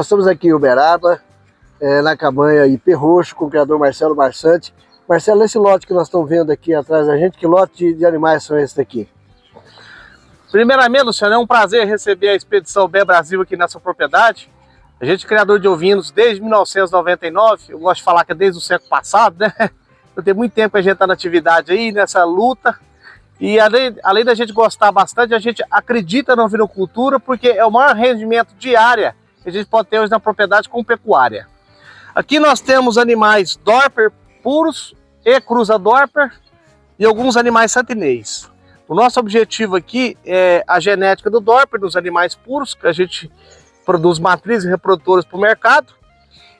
Nós estamos aqui em Uberaba, na cabanha IP Roxo, com o criador Marcelo Marsante. Marcelo, esse lote que nós estamos vendo aqui atrás da gente, que lote de animais são esses daqui? Primeiramente, Luciano, é um prazer receber a Expedição Bé Brasil aqui nessa propriedade. A gente é criador de ovinos desde 1999, eu gosto de falar que é desde o século passado, né? Eu tenho muito tempo que a gente está na atividade aí, nessa luta. E além da gente gostar bastante, a gente acredita na ovinocultura porque é o maior rendimento diário que a gente pode ter hoje na propriedade com pecuária. Aqui nós temos animais Dorper puros e cruza Dorper e alguns animais santinês. O nosso objetivo aqui é a genética do Dorper, dos animais puros, que a gente produz matrizes reprodutoras para o mercado,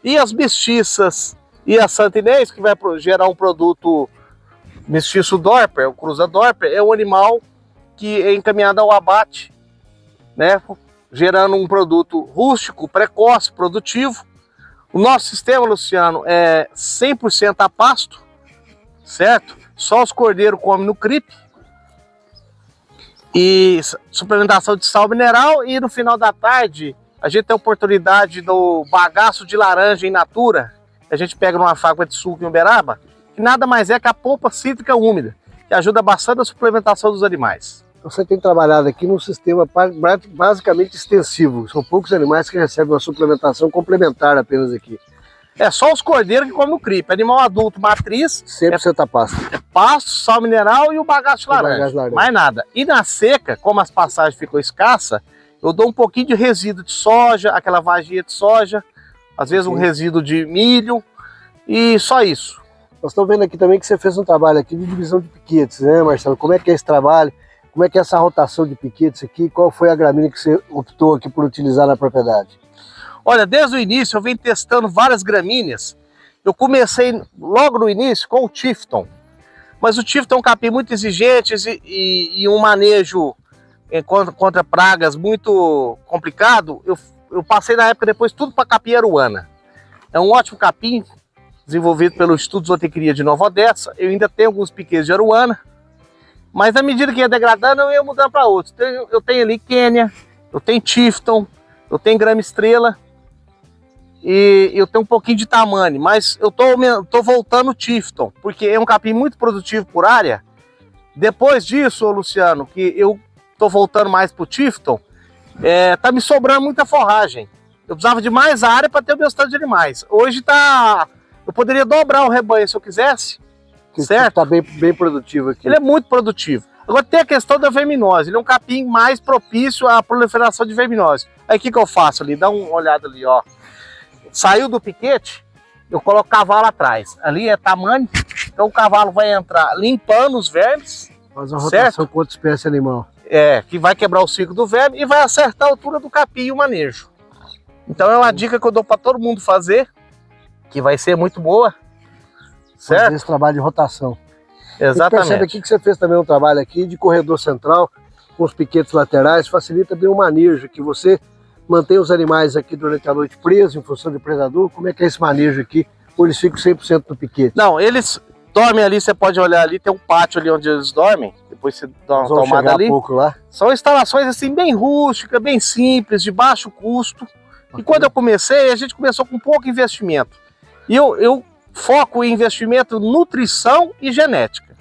e as mestiças e as santinês, que vai gerar um produto mestiço Dorper, o cruza Dorper, é um animal que é encaminhado ao abate, né, gerando um produto rústico, precoce, produtivo. O nosso sistema, Luciano, é 100% a pasto, certo? Só os cordeiros comem no CRIP. E suplementação de sal mineral, e no final da tarde a gente tem a oportunidade do bagaço de laranja in natura, que a gente pega numa fábrica de suco em Uberaba, que nada mais é que a polpa cítrica úmida, que ajuda bastante a suplementação dos animais. Você tem trabalhado aqui num sistema basicamente extensivo, são poucos animais que recebem uma suplementação complementar apenas aqui. É só os cordeiros que comem no CRIP, animal adulto, matriz, 100% a pasto. É pasto, sal mineral e o bagaço de laranja, mais nada. E na seca, como as passagens ficam escassas, eu dou um pouquinho de resíduo de soja, aquela vagia de soja, às vezes um resíduo de milho, e só isso. Nós estamos vendo aqui também que você fez um trabalho aqui de divisão de piquetes, né, Marcelo? Como é que é esse trabalho? Como é que é essa rotação de piquetes aqui? Qual foi a gramínea que você optou aqui por utilizar na propriedade? Olha, desde o início eu venho testando várias gramíneas. Eu comecei logo no início com o Tifton, mas o Tifton é um capim muito exigente e um manejo contra pragas muito complicado. Eu passei na época depois tudo para capim aruana. É um ótimo capim, desenvolvido pelo Instituto de Zootecnia de Nova Odessa. Eu ainda tenho alguns piquetes de aruana, mas à medida que ia degradando eu ia mudando para outros. Eu tenho ali Quênia, eu tenho Tifton, eu tenho grama estrela, e eu tenho um pouquinho de tamanho, mas eu tô voltando o Tifton, porque é um capim muito produtivo por área. Depois disso, Luciano, que eu tô voltando mais pro Tifton, tá me sobrando muita forragem. Eu precisava de mais área para ter o meu estado de animais. Hoje eu poderia dobrar o rebanho se eu quisesse, certo? Tá bem produtivo aqui. Ele é muito produtivo. Agora tem a questão da verminose, ele é um capim mais propício à proliferação de verminose. Aí o que eu faço ali? Dá uma olhada ali, ó. Saiu do piquete, eu coloco o cavalo atrás. Ali é tamanho, então o cavalo vai entrar limpando os vermes. Faz uma rotação com outra espécie animal. Que vai quebrar o ciclo do verme e vai acertar a altura do capim e o manejo. Então é uma dica que eu dou para todo mundo fazer, que vai ser muito boa, certo? Fazer esse trabalho de rotação. Exatamente. Você percebe aqui que você fez também um trabalho aqui de corredor central, com os piquetes laterais, facilita bem o manejo, que você mantém os animais aqui durante a noite presos em função de predador. Como é que é esse manejo aqui? Ou eles ficam 100% no piquete? Não, eles dormem ali, você pode olhar ali, tem um pátio ali onde eles dormem, depois você dá uma tomada ali. Pouco lá. São instalações assim bem rústicas, bem simples, de baixo custo. Okay. E quando eu comecei, a gente começou com pouco investimento. E eu foco em investimento, nutrição e genética.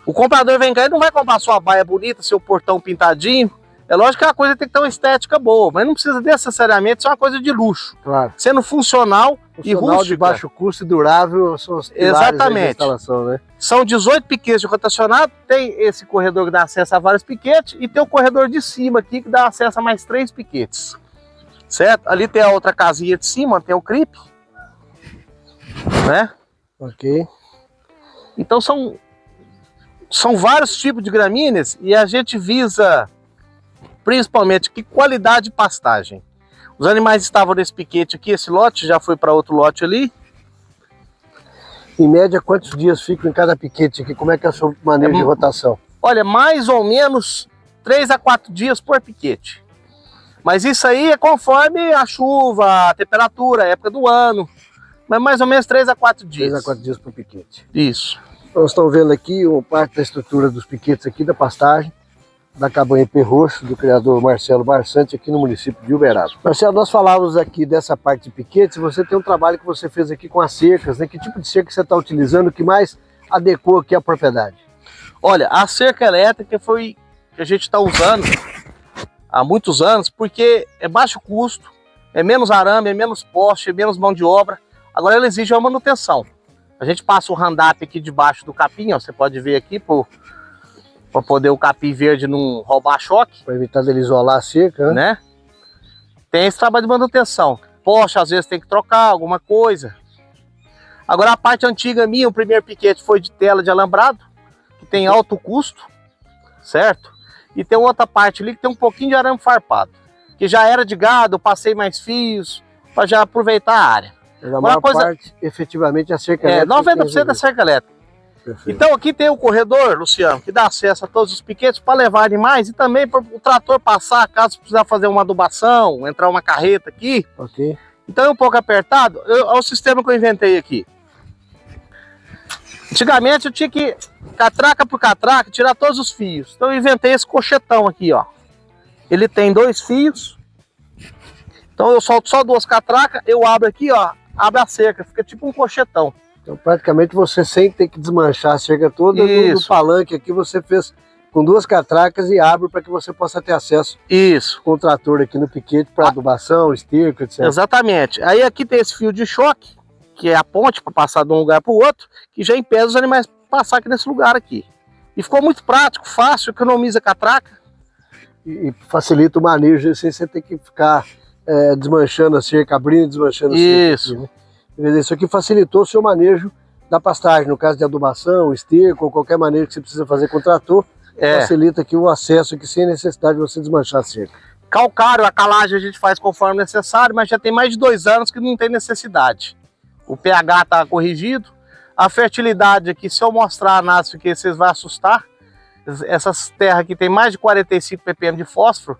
O comprador vem cá e não vai comprar sua baia bonita, seu portão pintadinho. É lógico que a coisa tem que ter uma estética boa, mas não precisa necessariamente ser uma coisa de luxo. Claro. Sendo funcional e rústica. De baixo custo e durável são os pilares da instalação, né? São 18 piquetes de rotacionado, tem esse corredor que dá acesso a vários piquetes e tem o corredor de cima aqui que dá acesso a mais 3 piquetes. Certo? Ali tem a outra casinha de cima, tem o CRIP. Né? Ok. Então são vários tipos de gramíneas e a gente visa principalmente que qualidade de pastagem. Os animais estavam nesse piquete aqui, esse lote já foi para outro lote ali. Em média, quantos dias ficam em cada piquete aqui? Como é que é o seu manejo de rotação? Olha, mais ou menos 3 a 4 dias por piquete. Mas isso aí é conforme a chuva, a temperatura, a época do ano. Mas mais ou menos 3 a 4 dias. 3 a 4 dias por piquete. Isso. Nós estamos vendo aqui uma parte da estrutura dos piquetes aqui, da pastagem. da cabanha IP Roxo, do criador Marcelo Barsante, aqui no município de Uberaba. Marcelo, nós falávamos aqui dessa parte de piquetes, você tem um trabalho que você fez aqui com as cercas, né? Que tipo de cerca você está utilizando, que mais adequou aqui à propriedade? Olha, a cerca elétrica foi que a gente está usando há muitos anos, porque é baixo custo, é menos arame, é menos poste, é menos mão de obra. Agora ela exige uma manutenção. A gente passa o handap aqui debaixo do capim, ó, você pode ver aqui, para poder o capim verde não roubar choque. Para evitar dele isolar a cerca, né? Tem esse trabalho de manutenção. Poste, às vezes tem que trocar alguma coisa. Agora a parte antiga minha, o primeiro piquete foi de tela de alambrado, que tem alto custo, certo? E tem outra parte ali que tem um pouquinho de arame farpado, que já era de gado, eu passei mais fios, para já aproveitar a área. A maior parte, efetivamente, a cerca elétrica. 90% da cerca elétrica. Perfeito. Então aqui tem o corredor, Luciano, que dá acesso a todos os piquetes para levar animais e também para o trator passar, caso precisar fazer uma adubação, entrar uma carreta aqui. Ok. Então é um pouco apertado. Olha o sistema que eu inventei aqui. Antigamente eu tinha que, catraca por catraca, tirar todos os fios. Então eu inventei esse cochetão aqui, ó. Ele tem 2 fios. Então eu solto só 2 catracas, eu abro aqui, ó. Abre a cerca, fica tipo um cochetão. Então praticamente você, sem ter que desmanchar a cerca toda do palanque aqui, você fez com 2 catracas e abre para que você possa ter acesso com o trator aqui no piquete para adubação, esterco, etc. Exatamente. Aí aqui tem esse fio de choque, que é a ponte para passar de um lugar para o outro, que já impede os animais passar aqui nesse lugar aqui. E ficou muito prático, fácil, economiza catraca. E facilita o manejo, sem você ter que ficar desmanchando a cerca, abrindo e desmanchando a cerca. Isso. Aqui, né? Isso aqui facilitou o seu manejo da pastagem, no caso de adubação, esterco ou qualquer manejo que você precisa fazer com o trator, facilita aqui o acesso aqui sem necessidade de você desmanchar a cerca. Calcário, a calagem a gente faz conforme necessário, mas já tem mais de 2 anos que não tem necessidade. O pH está corrigido, a fertilidade aqui, se eu mostrar a análise que vocês vão assustar, essas terras aqui tem mais de 45 ppm de fósforo,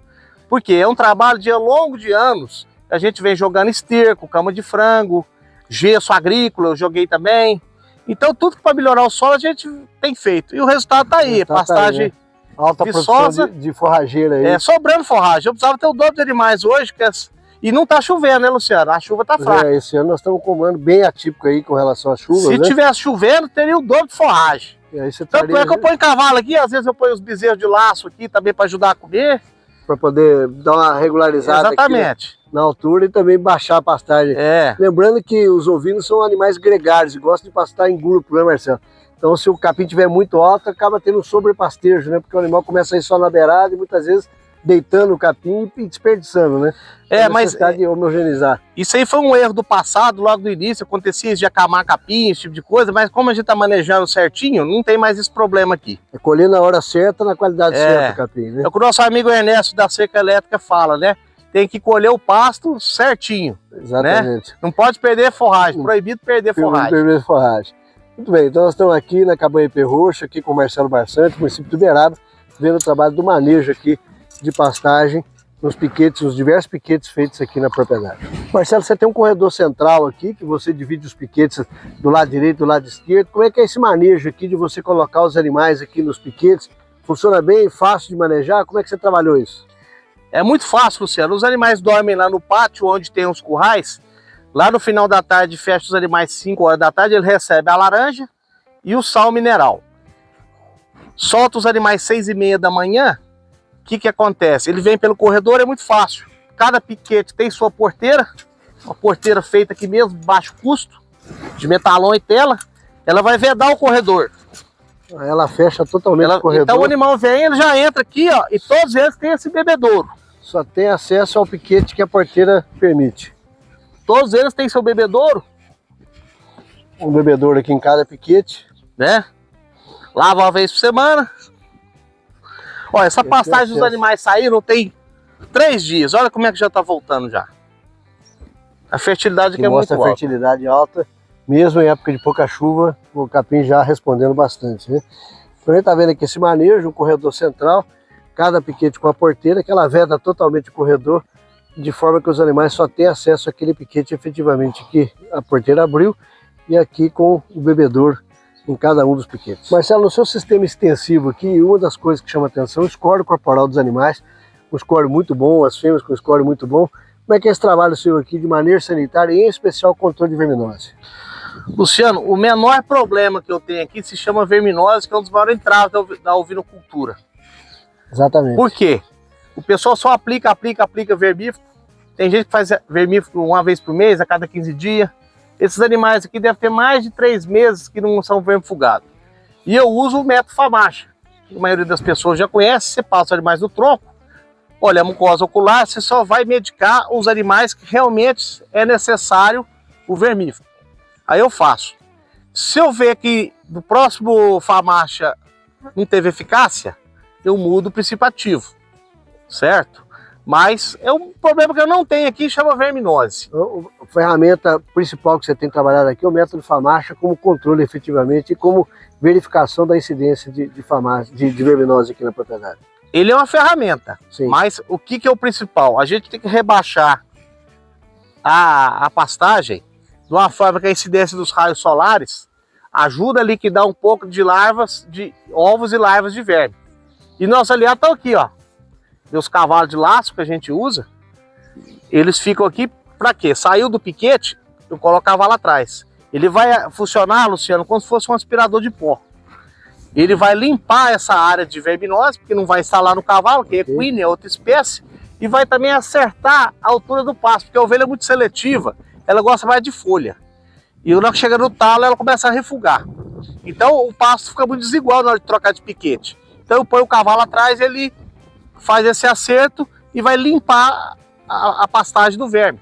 porque é um trabalho de longo de anos. A gente vem jogando esterco, cama de frango, gesso agrícola, eu joguei também. Então tudo para melhorar o solo a gente tem feito. E o resultado está aí, pastagem alta viçosa, produção de forrageira aí. Sobrando forragem. Eu precisava ter o dobro de animais hoje, e não está chovendo, né, Luciano? A chuva está fraca. Esse ano nós estamos com um ano bem atípico aí com relação à chuva. Se tivesse chovendo, teria o dobro de forragem. Tanto é que eu ponho cavalo aqui, às vezes eu ponho os bezerros de laço aqui também para ajudar a comer. Para poder dar uma regularizada. Exatamente. Aqui na altura e também baixar a pastagem. Lembrando que os ovinos são animais gregários e gostam de pastar em grupo, né, Marcelo? Então se o capim estiver muito alto, acaba tendo um sobrepastejo, né? Porque o animal começa a ir só na beirada e muitas vezes deitando o capim e desperdiçando, né? Mas de homogeneizar. Isso aí foi um erro do passado, logo do início, acontecia de acamar capim, esse tipo de coisa, mas como a gente tá manejando certinho, não tem mais esse problema aqui. É colher na hora certa, na qualidade certa o capim, né? É o que o nosso amigo Ernesto da cerca elétrica fala, né? Tem que colher o pasto certinho. Exatamente. Né? Não pode perder forragem, proibido perder forragem. Perder forragem. Muito bem, então nós estamos aqui na cabanha IP Roxo, aqui com o Marcelo Barsante, município de Uberaba, vendo o trabalho do manejo aqui de pastagem nos piquetes, nos diversos piquetes feitos aqui na propriedade. Marcelo, você tem um corredor central aqui, que você divide os piquetes do lado direito e do lado esquerdo. Como é que é esse manejo aqui de você colocar os animais aqui nos piquetes? Funciona bem, fácil de manejar? Como é que você trabalhou isso? É muito fácil, Luciano. Os animais dormem lá no pátio, onde tem os currais. Lá no final da tarde, fecha os animais 5 horas da tarde, ele recebe a laranja e o sal mineral. Solta os animais 6h30 da manhã. O que acontece? Ele vem pelo corredor, é muito fácil. Cada piquete tem sua porteira, uma porteira feita aqui mesmo, baixo custo, de metalon e tela. Ela vai vedar o corredor. Ela fecha totalmente o corredor. Então o animal vem, ele já entra aqui, ó, e todos eles têm esse bebedouro. Só tem acesso ao piquete que a porteira permite. Todos eles têm seu bebedouro. Um bebedouro aqui em cada piquete. Né? Lava uma vez por semana. Olha, essa pastagem dos animais saíram tem 3 dias. Olha como é que já está voltando já. A fertilidade aqui é muito alta. Mostra a fertilidade alta, mesmo em época de pouca chuva, o capim já respondendo bastante, né? Então a gente está vendo aqui esse manejo, um corredor central, cada piquete com a porteira, que ela veda totalmente o corredor, de forma que os animais só têm acesso àquele piquete efetivamente que a porteira abriu, e aqui com o bebedouro em cada um dos piquetes. Marcelo, no seu sistema extensivo aqui, uma das coisas que chama atenção é o score corporal dos animais, um score muito bom, as fêmeas com um score muito bom. Como é que é esse trabalho seu aqui de manejo sanitário e em especial controle de verminose? Luciano, o menor problema que eu tenho aqui se chama verminose, que é um dos maiores entraves da ovinocultura. Exatamente. Por quê? O pessoal só aplica vermífugo. Tem gente que faz vermífugo uma vez por mês, a cada 15 dias. Esses animais aqui devem ter mais de 3 meses que não são vermifugados. E eu uso o método FAMACHA. A maioria das pessoas já conhece. Você passa os animais no tronco, olha a mucosa ocular, você só vai medicar os animais que realmente é necessário o vermífugo. Aí eu faço. Se eu ver que no próximo FAMACHA não teve eficácia, eu mudo o princípio ativo, certo? Mas é um problema que eu não tenho aqui, chama verminose. A ferramenta principal que você tem trabalhado aqui é o método FAMACHA como controle efetivamente e como verificação da incidência de verminose aqui na propriedade. Ele é uma ferramenta, sim, mas o que é o principal? A gente tem que rebaixar a pastagem de uma forma que a incidência dos raios solares ajuda a liquidar um pouco de larvas, de ovos e larvas de verme. E nossos aliados estão aqui, ó. Meus cavalos de laço que a gente usa, eles ficam aqui para quê? Saiu do piquete, eu coloco o cavalo atrás. Ele vai funcionar, Luciano, como se fosse um aspirador de pó. Ele vai limpar essa área de verminose, porque não vai instalar no cavalo, que é equina, é outra espécie, e vai também acertar a altura do pasto, porque a ovelha é muito seletiva, ela gosta mais de folha. E na hora que chega no talo, ela começa a refugar. Então o pasto fica muito desigual na hora de trocar de piquete. Então eu ponho o cavalo atrás, ele faz esse acerto e vai limpar a pastagem do verme.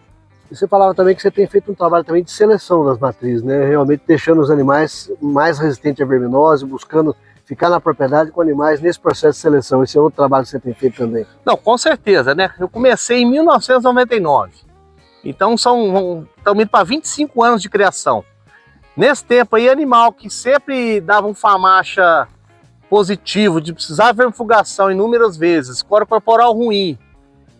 E você falava também que você tem feito um trabalho também de seleção das matrizes, né? Realmente deixando os animais mais resistentes à verminose, buscando ficar na propriedade com animais nesse processo de seleção. Esse é outro trabalho que você tem feito também. Não, com certeza, né? Eu comecei em 1999. Então estamos indo para 25 anos de criação. Nesse tempo aí, animal que sempre dava um FAMACHA positivo, de precisar de vermifugação inúmeras vezes, score corporal ruim,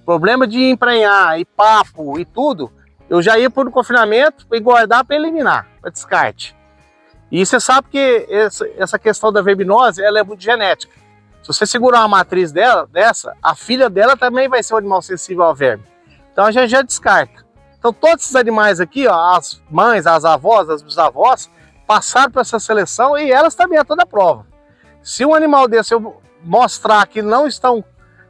problema de emprenhar e papo e tudo, eu já ia por um confinamento e guardar para eliminar, para descarte. E você sabe que essa questão da verminose, ela é muito genética. Se você segurar uma matriz dessa, a filha dela também vai ser um animal sensível ao verme. Então a gente já descarta. Então todos esses animais aqui, ó, as mães, as avós, as bisavós, passaram por essa seleção e elas também é toda a prova. Se um animal desse eu mostrar que não estão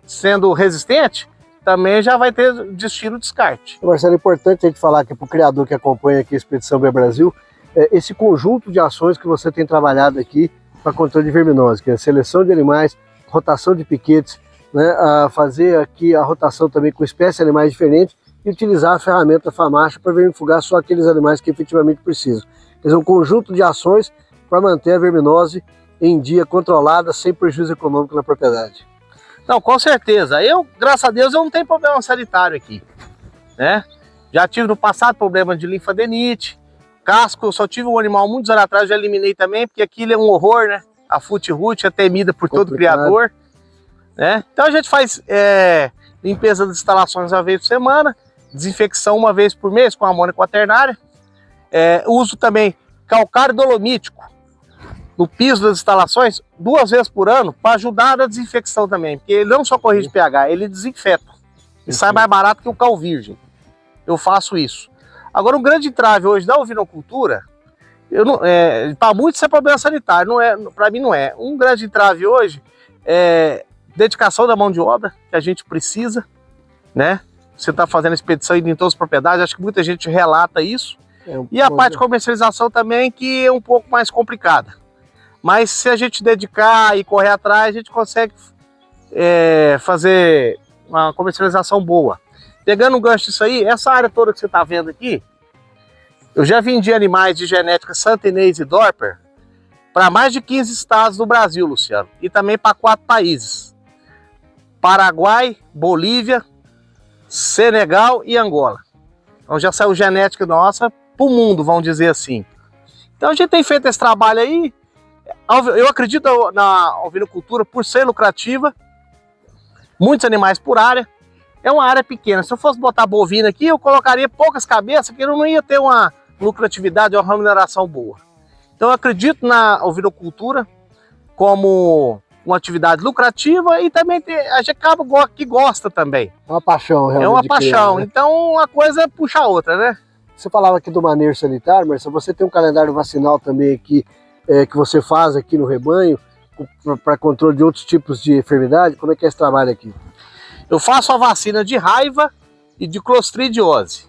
sendo resistentes, também já vai ter destino descarte. Marcelo, é importante a gente falar aqui para o criador que acompanha aqui a Expedição Bem Brasil, esse conjunto de ações que você tem trabalhado aqui para controle de verminose, que é a seleção de animais, rotação de piquetes, né, a fazer aqui a rotação também com espécies de animais diferentes e utilizar a ferramenta FAMACHA para vermifugar só aqueles animais que efetivamente precisam. Quer dizer, um conjunto de ações para manter a verminose em dia controlada, sem prejuízo econômico na propriedade. Não, com certeza. Eu, graças a Deus, eu não tenho problema sanitário aqui, né? Já tive no passado problema de linfadenite, casco, eu só tive um animal muitos anos atrás, já eliminei também, porque aquilo é um horror, né? A fute-rute é temida por todo criador, né? Então a gente faz limpeza das instalações uma vez por semana, desinfecção uma vez por mês com amônia quaternária, uso também calcário dolomítico no piso das instalações 2 vezes por ano para ajudar na desinfecção também, porque ele não só corrige pH, ele desinfeta e sai mais barato que o cal virgem. Eu faço isso. Agora, um grande entrave hoje da ovinocultura, para muitos isso é problema sanitário, para mim não é. Um grande entrave hoje é dedicação da mão de obra, que a gente precisa, né? Você está fazendo expedição em todas as propriedades, acho que muita gente relata isso. E a parte de comercialização também, que é um pouco mais complicada. Mas se a gente dedicar e correr atrás, a gente consegue fazer uma comercialização boa. Pegando um gancho disso aí, essa área toda que você está vendo aqui, eu já vendi animais de genética Santa Inês e Dorper para mais de 15 estados do Brasil, Luciano. E também para 4 países. Paraguai, Bolívia, Senegal e Angola. Então já saiu genética nossa para o mundo, vamos dizer assim. Então a gente tem feito esse trabalho aí. Eu acredito na ovinocultura por ser lucrativa, muitos animais por área. É uma área pequena. Se eu fosse botar bovina aqui, eu colocaria poucas cabeças, porque eu não ia ter uma lucratividade, uma remuneração boa. Então eu acredito na ovinocultura como uma atividade lucrativa e também a gente acaba que gosta também. É uma paixão, realmente. É uma de paixão, criar, né? então uma coisa puxa a outra, né? Você falava aqui do manejo sanitário, Marcelo, você tem um calendário vacinal também aqui, que você faz aqui no rebanho, para controle de outros tipos de enfermidade? Como é que é esse trabalho aqui? Eu faço a vacina de raiva e de clostridiose.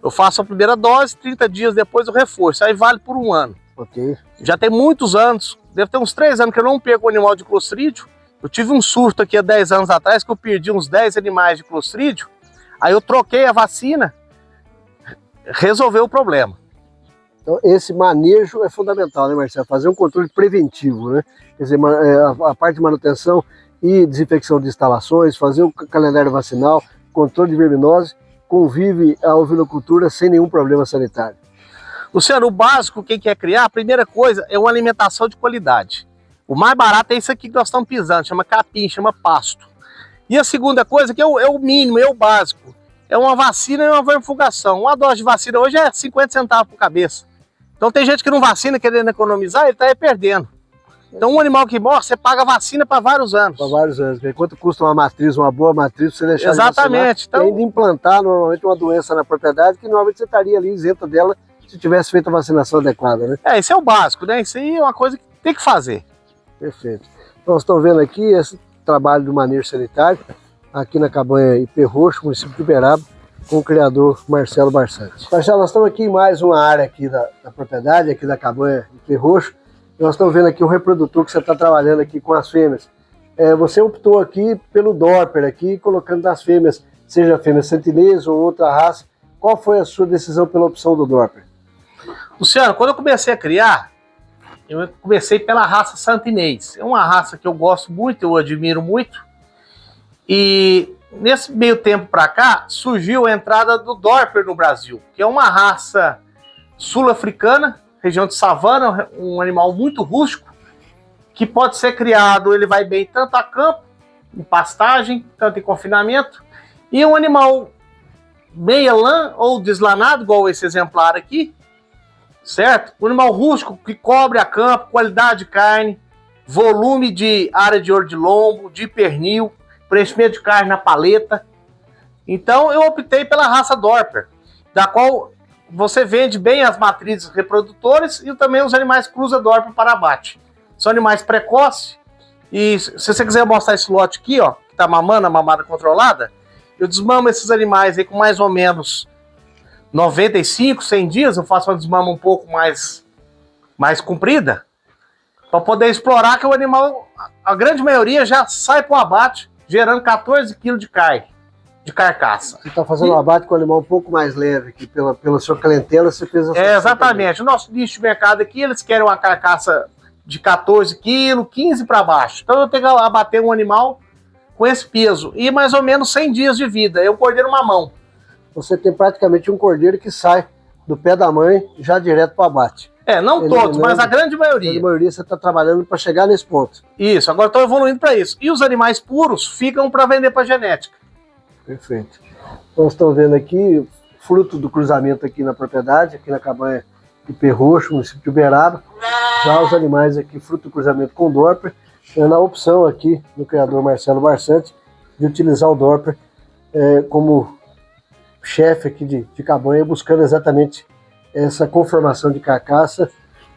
Eu faço a primeira dose, 30 dias depois o reforço, aí vale por 1 ano. Ok. Já tem muitos anos, deve ter uns 3 anos que eu não pego o animal de clostrídio. Eu tive um surto aqui há 10 anos atrás que eu perdi uns 10 animais de clostrídio, aí eu troquei a vacina, resolveu o problema. Então esse manejo é fundamental, né, Marcelo? Fazer um controle preventivo, né? Quer dizer, a parte de manutenção e desinfecção de instalações, fazer o calendário vacinal, controle de verminose, convive a ovinocultura sem nenhum problema sanitário. Luciano, o básico, quem quer criar, a primeira coisa é uma alimentação de qualidade. O mais barato é isso aqui que nós estamos pisando, chama capim, chama pasto. E a segunda coisa, que é o mínimo, é o básico, é uma vacina e uma vermifugação. Uma dose de vacina hoje é 50 centavos por cabeça. Então tem gente que não vacina querendo economizar, ele está perdendo. Então um animal que morre, você paga vacina para vários anos. Para vários anos. Quanto custa uma matriz, uma boa matriz, você deixar Exatamente. De vacinar, e ainda implantar normalmente uma doença na propriedade que normalmente você estaria ali isenta dela se tivesse feito a vacinação adequada, né? Esse é o básico, né? Isso aí é uma coisa que tem que fazer. Perfeito. Então, nós estamos vendo aqui esse trabalho do manejo sanitário aqui na cabanha Ipê Roxo, município de Uberaba, com o criador Marcelo Barsante. Marcelo, nós estamos aqui em mais uma área aqui da propriedade, aqui da cabanha Ipê Roxo. Nós estamos vendo aqui o reprodutor que você está trabalhando aqui com as fêmeas. Você optou aqui pelo Dorper, aqui, colocando das fêmeas, seja fêmea sentinês ou outra raça. Qual foi a sua decisão pela opção do Dorper? Luciano, quando eu comecei a criar, eu comecei pela raça santinês. É uma raça que eu gosto muito, eu admiro muito. E nesse meio tempo para cá, surgiu a entrada do Dorper no Brasil, que é uma raça sul-africana, região de savana, um animal muito rústico, que pode ser criado, ele vai bem tanto a campo, em pastagem, tanto em confinamento, e um animal meia lã ou deslanado, igual esse exemplar aqui, certo? Um animal rústico que cobre a campo, qualidade de carne, volume de área de ouro de lombo, de pernil, preenchimento de carne na paleta. Então eu optei pela raça Dorper, da qual você vende bem as matrizes reprodutoras e também os animais cruza Dorper para abate. São animais precoces e se você quiser mostrar esse lote aqui, ó, que tá mamando, a mamada controlada, eu desmamo esses animais aí com mais ou menos 95, 100 dias, eu faço uma desmama um pouco mais comprida, para poder explorar que o animal, a grande maioria já sai para o abate, gerando 14 kg de carne, de carcaça. Você está fazendo um abate com o animal um pouco mais leve, que pela sua clientela você fez essa exatamente. O nosso nicho de mercado aqui, eles querem uma carcaça de 14 kg, 15 para baixo. Então eu tenho que abater um animal com esse peso e mais ou menos 100 dias de vida. Eu cordeiro mamão. Você tem praticamente um cordeiro que sai do pé da mãe já direto para o abate. Não todos, mas a grande maioria. A grande maioria você está trabalhando para chegar nesse ponto. Isso, agora estou evoluindo para isso. E os animais puros ficam para vender para genética. Perfeito. Então, nós estamos vendo aqui, fruto do cruzamento aqui na propriedade, aqui na cabanha Ipê Roxo, município de Uberaba. Já os animais aqui, fruto do cruzamento com o Dorper, na opção aqui do criador Marcelo Barsante de utilizar o Dorper como chefe aqui de cabanha, buscando exatamente essa conformação de carcaça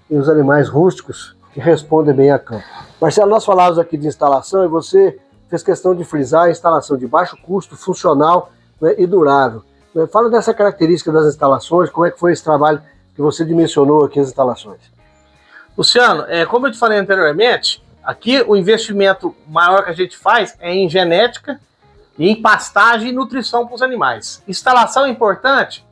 e os animais rústicos que respondem bem a campo. Marcelo, nós falávamos aqui de instalação e você fez questão de frisar a instalação de baixo custo, funcional, né, e durável. Fala dessa característica das instalações, como é que foi esse trabalho que você dimensionou aqui as instalações. Luciano, como eu te falei anteriormente, aqui o investimento maior que a gente faz é em genética, em pastagem e nutrição para os animais. Instalação é importante?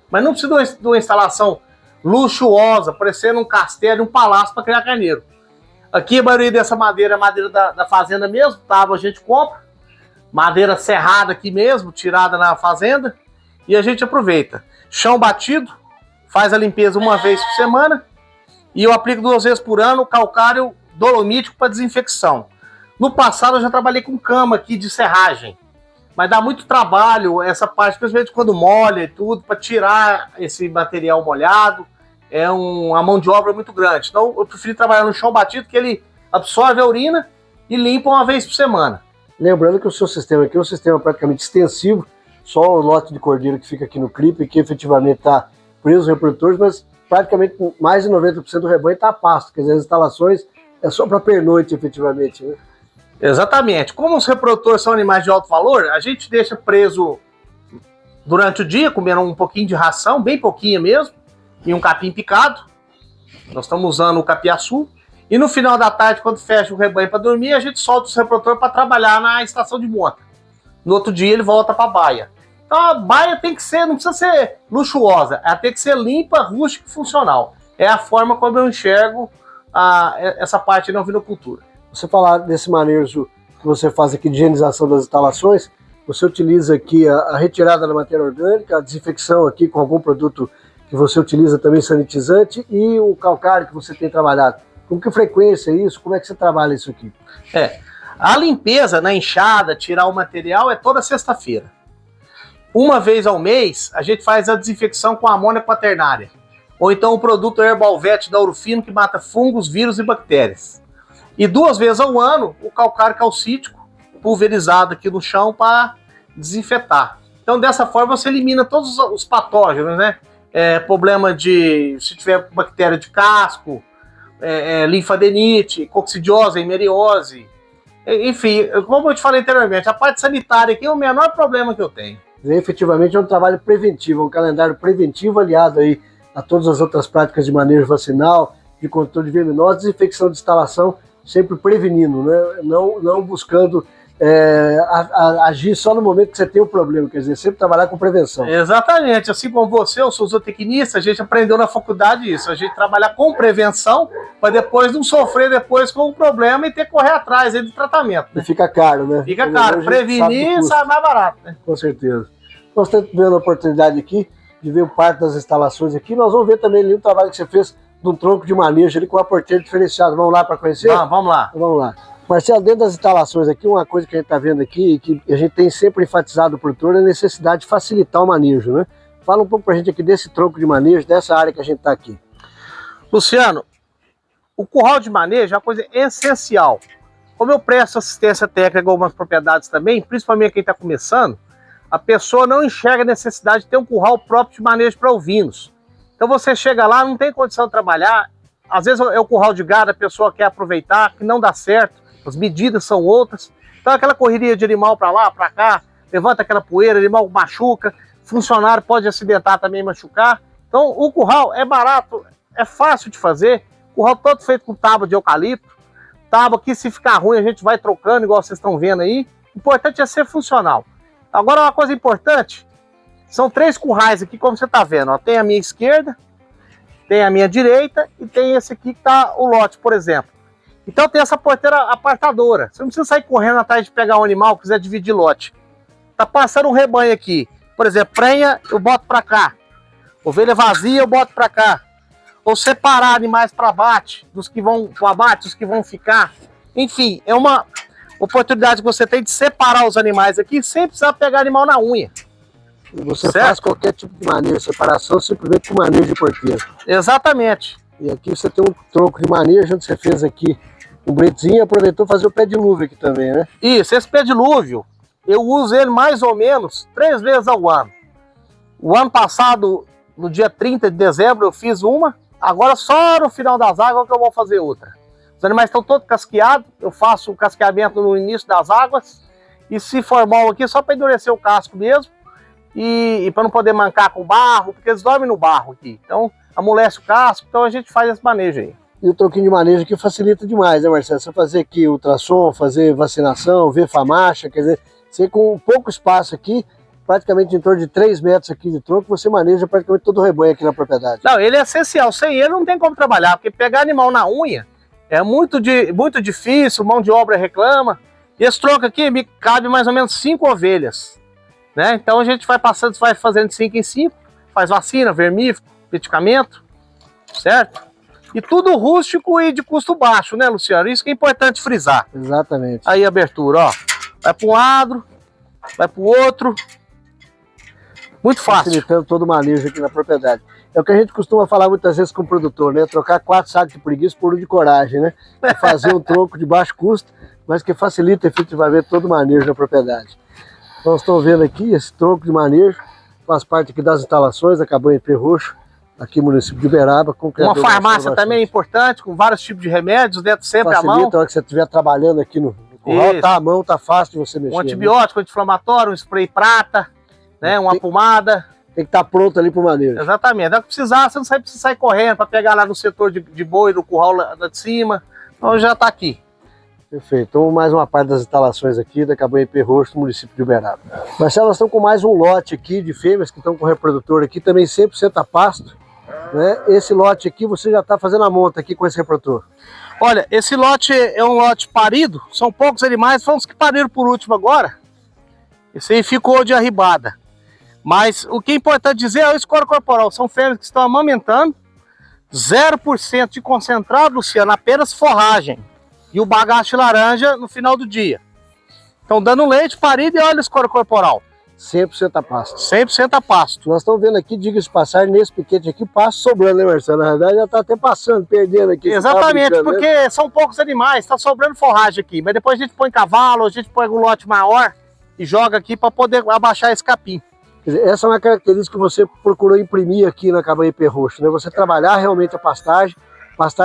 Mas não precisa de uma instalação luxuosa, parecendo um castelo, um palácio para criar carneiro. Aqui a maioria dessa madeira é madeira da fazenda mesmo, tábua a gente compra, madeira serrada aqui mesmo, tirada na fazenda, e a gente aproveita. Chão batido, faz a limpeza uma vez por semana, e eu aplico 2 vezes por ano calcário dolomítico para desinfecção. No passado eu já trabalhei com cama aqui de serragem, mas dá muito trabalho essa parte, principalmente quando molha e tudo, para tirar esse material molhado. uma mão de obra muito grande. Então eu prefiro trabalhar no chão batido, que ele absorve a urina e limpa uma vez por semana. Lembrando que o seu sistema aqui é um sistema praticamente extensivo, só o lote de cordeiro que fica aqui no clipe, que efetivamente está preso aos reprodutores, mas praticamente mais de 90% do rebanho está a pasto, quer dizer, as instalações é só para pernoite, efetivamente, né? Exatamente. Como os reprodutores são animais de alto valor, a gente deixa preso durante o dia, comendo um pouquinho de ração, bem pouquinho mesmo, e um capim picado. Nós estamos usando o capiaçu. E no final da tarde, quando fecha o rebanho para dormir, a gente solta os reprodutores para trabalhar na estação de monta. No outro dia ele volta para a baia. Então a baia tem que ser, não precisa ser luxuosa, ela tem que ser limpa, rústica e funcional. É a forma como eu enxergo essa parte da ovinocultura. Você falar desse manejo que você faz aqui de higienização das instalações, você utiliza aqui a retirada da matéria orgânica, a desinfecção aqui com algum produto que você utiliza também sanitizante e o calcário que você tem trabalhado. Com que frequência é isso? Como é que você trabalha isso aqui? A limpeza na enxada, tirar o material é toda sexta-feira. Uma vez ao mês, a gente faz a desinfecção com amônia quaternária. Ou então o produto Herbalvet da Ourofino, que mata fungos, vírus e bactérias. E 2 vezes ao ano, o calcário calcítico, pulverizado aqui no chão para desinfetar. Então dessa forma você elimina todos os patógenos, né? Problema de, se tiver bactéria de casco, linfadenite, coccidiose, hemeriose, enfim, como eu te falei anteriormente, a parte sanitária aqui é o menor problema que eu tenho. Efetivamente é um trabalho preventivo, um calendário preventivo aliado aí a todas as outras práticas de manejo vacinal, de controle de verminose, desinfecção de instalação, sempre prevenindo, né? Não buscando agir só no momento que você tem o problema, quer dizer, sempre trabalhar com prevenção. Exatamente, assim como você, eu sou zootecnista, a gente aprendeu na faculdade isso, a gente trabalhar com prevenção, para depois não sofrer depois com o problema e ter que correr atrás do tratamento. Né? E fica caro, né? Fica caro, prevenir sai mais barato. Né? Com certeza. Nós estamos vendo a oportunidade aqui de ver parte das instalações aqui, nós vamos ver também ali o trabalho que você fez de um tronco de manejo ali com a porteira diferenciada. Vamos lá para conhecer? Vamos lá. Vamos lá. Marcelo, dentro das instalações aqui, uma coisa que a gente está vendo aqui, que a gente tem sempre enfatizado por todo, é a necessidade de facilitar o manejo, né? Fala um pouco para a gente aqui desse tronco de manejo, dessa área que a gente está aqui. Luciano, o curral de manejo é uma coisa essencial. Como eu presto assistência técnica a algumas propriedades também, principalmente quem está começando, a pessoa não enxerga a necessidade de ter um curral próprio de manejo para ovinos. Então você chega lá, não tem condição de trabalhar, às vezes é o curral de gado, a pessoa quer aproveitar, que não dá certo, as medidas são outras. Então aquela correria de animal para lá, para cá, levanta aquela poeira, animal machuca, funcionário pode acidentar também, machucar. Então o curral é barato, é fácil de fazer, curral todo feito com tábua de eucalipto, tábua que se ficar ruim a gente vai trocando, igual vocês estão vendo aí. O importante é ser funcional. Agora uma coisa importante, são 3 currais aqui, como você está vendo, ó. Tem a minha esquerda, tem a minha direita e tem esse aqui que está o lote, por exemplo. Então tem essa porteira apartadora. Você não precisa sair correndo atrás de pegar um animal, quiser dividir lote. Tá passando um rebanho aqui. Por exemplo, prenha, eu boto para cá. Ovelha vazia, eu boto para cá. Ou separar animais para abate, dos que vão para o abate, dos que vão ficar. Enfim, é uma oportunidade que você tem de separar os animais aqui sem precisar pegar animal na unha. Você faz qualquer tipo de manejo, separação, simplesmente com manejo de porteira. Exatamente. E aqui você tem um tronco de manejo, onde você fez aqui um bretezinho, aproveitou fazer o pé dilúvio aqui também, né? Isso, esse pé dilúvio, eu uso ele mais ou menos 3 vezes ao ano. O ano passado, no dia 30 de dezembro, eu fiz uma, agora só no final das águas que eu vou fazer outra. Os animais estão todos casqueados, eu faço o casqueamento no início das águas, e se for mal aqui, só para endurecer o casco mesmo, e para não poder mancar com barro, porque eles dormem no barro aqui. Então, amolece o casco, então a gente faz esse manejo aí. E o tronquinho de manejo aqui facilita demais, né, Marcelo? Você fazer aqui ultrassom, fazer vacinação, ver famacha, quer dizer, você com pouco espaço aqui, praticamente em torno de 3 metros aqui de tronco, você maneja praticamente todo o rebanho aqui na propriedade. Não, ele é essencial, sem ele não tem como trabalhar, porque pegar animal na unha é muito difícil, mão de obra reclama. E esse tronco aqui me cabe mais ou menos 5 ovelhas, né? Então a gente vai passando, vai fazendo de 5 em 5, faz vacina, vermífugo, medicamento, certo? E tudo rústico e de custo baixo, né, Luciano? Isso que é importante frisar. Exatamente. Aí a abertura, ó. Vai para um lado, vai para o outro. Muito fácil. Facilitando todo o manejo aqui na propriedade. É o que a gente costuma falar muitas vezes com o produtor, né? Trocar 4 sacos de preguiça por 1 de coragem, né? Fazer um tronco de baixo custo, mas que facilita efetivamente todo o manejo da propriedade. Então, nós estamos vendo aqui esse tronco de manejo, faz parte aqui das instalações da cabanha IP Roxo, aqui no município de Uberaba. Com uma farmácia também é importante, com vários tipos de remédios, dentro sempre à mão. Facilita a hora que você estiver trabalhando aqui no curral, tá à mão, tá fácil de você mexer. Um antibiótico, anti-inflamatório, um spray prata, né? Uma pomada. Tem que estar pronto ali para o manejo. Exatamente. Dá que precisar, você não precisa sair correndo para pegar lá no setor de boi, no curral lá de cima. Então já está aqui. Perfeito. Então, mais uma parte das instalações aqui da cabanha IP Roxo, no município de Uberaba. Marcelo, nós estamos com mais um lote aqui de fêmeas que estão com reprodutor aqui, também 100% a pasto. Né? Esse lote aqui, você já está fazendo a monta aqui com esse reprodutor? Olha, esse lote é um lote parido, são poucos animais, foram os que pariram por último agora. Esse aí ficou de arribada. Mas o que é importante dizer é o score corporal. São fêmeas que estão amamentando, 0% de concentrado, Luciano, apenas forragem. E o bagaço laranja no final do dia. Estão dando leite, parido e olha o score corporal. 100% a pasto. 100% a pasto. Nós estamos vendo aqui, diga-se de passagem, nesse piquete aqui, pasto sobrando, né, Marcelo? Na verdade já está até passando, perdendo aqui. Exatamente, porque são poucos animais, está sobrando forragem aqui. Mas depois a gente põe cavalo, a gente põe um lote maior e joga aqui para poder abaixar esse capim. Quer dizer, essa é uma característica que você procurou imprimir aqui na cabanha IP Roxo, né? Você trabalhar realmente a pastagem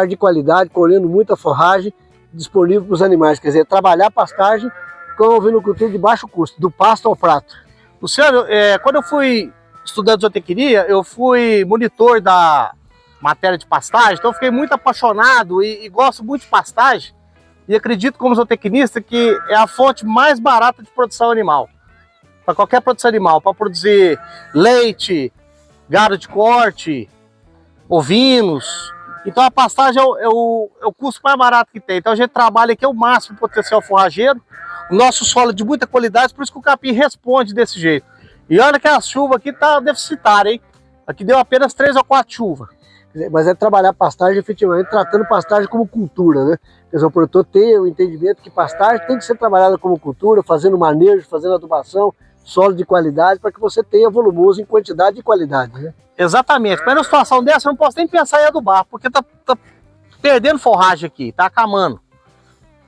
de qualidade, colhendo muita forragem disponível para os animais. Quer dizer, trabalhar a pastagem com a ovinocultura de baixo custo, do pasto ao prato. Luciano, quando eu fui estudante de zootecnia, eu fui monitor da matéria de pastagem, então eu fiquei muito apaixonado e gosto muito de pastagem e acredito como zootecnista que é a fonte mais barata de produção animal. Para qualquer produção animal, para produzir leite, gado de corte, ovinos. Então a pastagem é o custo mais barato que tem. Então a gente trabalha aqui o máximo potencial forrageiro. O nosso solo é de muita qualidade, por isso que o capim responde desse jeito. E olha que a chuva aqui tá deficitária, hein? Aqui deu apenas 3 ou 4 chuvas. Mas é trabalhar pastagem efetivamente, tratando pastagem como cultura, né? Quer dizer, o produtor tem o entendimento que pastagem tem que ser trabalhada como cultura, fazendo manejo, fazendo adubação, solo de qualidade, para que você tenha volumoso em quantidade e qualidade, né? Exatamente. Mas numa situação dessa, eu não posso nem pensar em adubar, porque tá perdendo forragem aqui, tá acamando.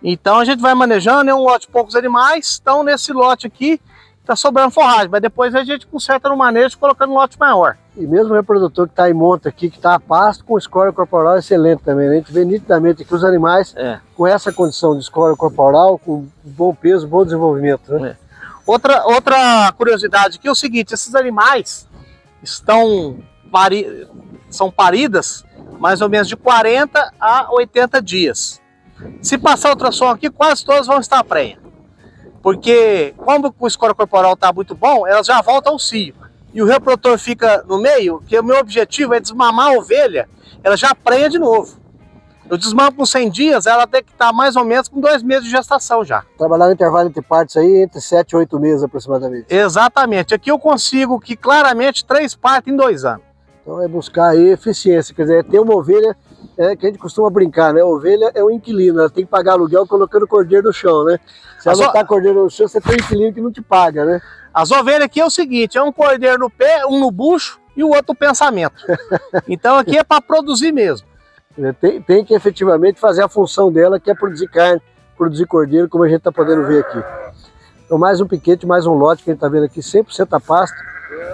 Então a gente vai manejando, é um lote de poucos animais, então nesse lote aqui tá sobrando forragem, mas depois a gente conserta no manejo colocando um lote maior. E mesmo o reprodutor que está em monta aqui, que está a pasto, com score corporal excelente também, né? A gente vê nitidamente que os animais com essa condição de score corporal, com bom peso, bom desenvolvimento, né? Outra curiosidade aqui é o seguinte, esses animais são paridas mais ou menos de 40 a 80 dias. Se passar ultrassom aqui, quase todas vão estar prenha. Porque, como o score corporal está muito bom, elas já voltam ao cio. E o reprodutor fica no meio, que o meu objetivo é desmamar a ovelha, ela já prenha de novo. Eu desmamo com 100 dias, ela tem que estar mais ou menos com 2 meses de gestação já. Trabalhar no intervalo entre partes aí, entre 7 e 8 meses aproximadamente. Exatamente. Aqui eu consigo que claramente 3 partos em 2 anos. Então é buscar aí eficiência, quer dizer, ter uma ovelha, que a gente costuma brincar, né? A ovelha é um inquilino, ela tem que pagar aluguel colocando cordeiro no chão, né? Se ela não tá cordeiro no chão, você tem um inquilino que não te paga, né? As ovelhas aqui é o seguinte, é um cordeiro no pé, um no bucho e o outro no pensamento. Então aqui é para produzir mesmo. Tem que efetivamente fazer a função dela, que é produzir carne, produzir cordeiro, como a gente está podendo ver aqui. Então mais um piquete, mais um lote que a gente está vendo aqui, 100% a pasto,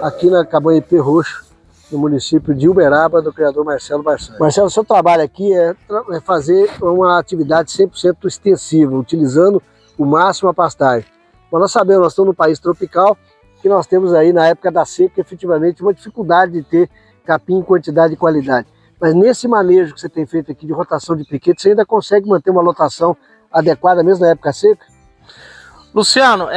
aqui na cabanha IP Roxo, no município de Uberaba, do criador Marcelo Barçanni. Marcelo, o seu trabalho aqui é fazer uma atividade 100% extensiva, utilizando o máximo a pastagem. Bom, nós sabemos, nós estamos num país tropical, que nós temos aí na época da seca, efetivamente, uma dificuldade de ter capim em quantidade e qualidade. Mas nesse manejo que você tem feito aqui de rotação de piquete, você ainda consegue manter uma lotação adequada mesmo na época seca? Luciano,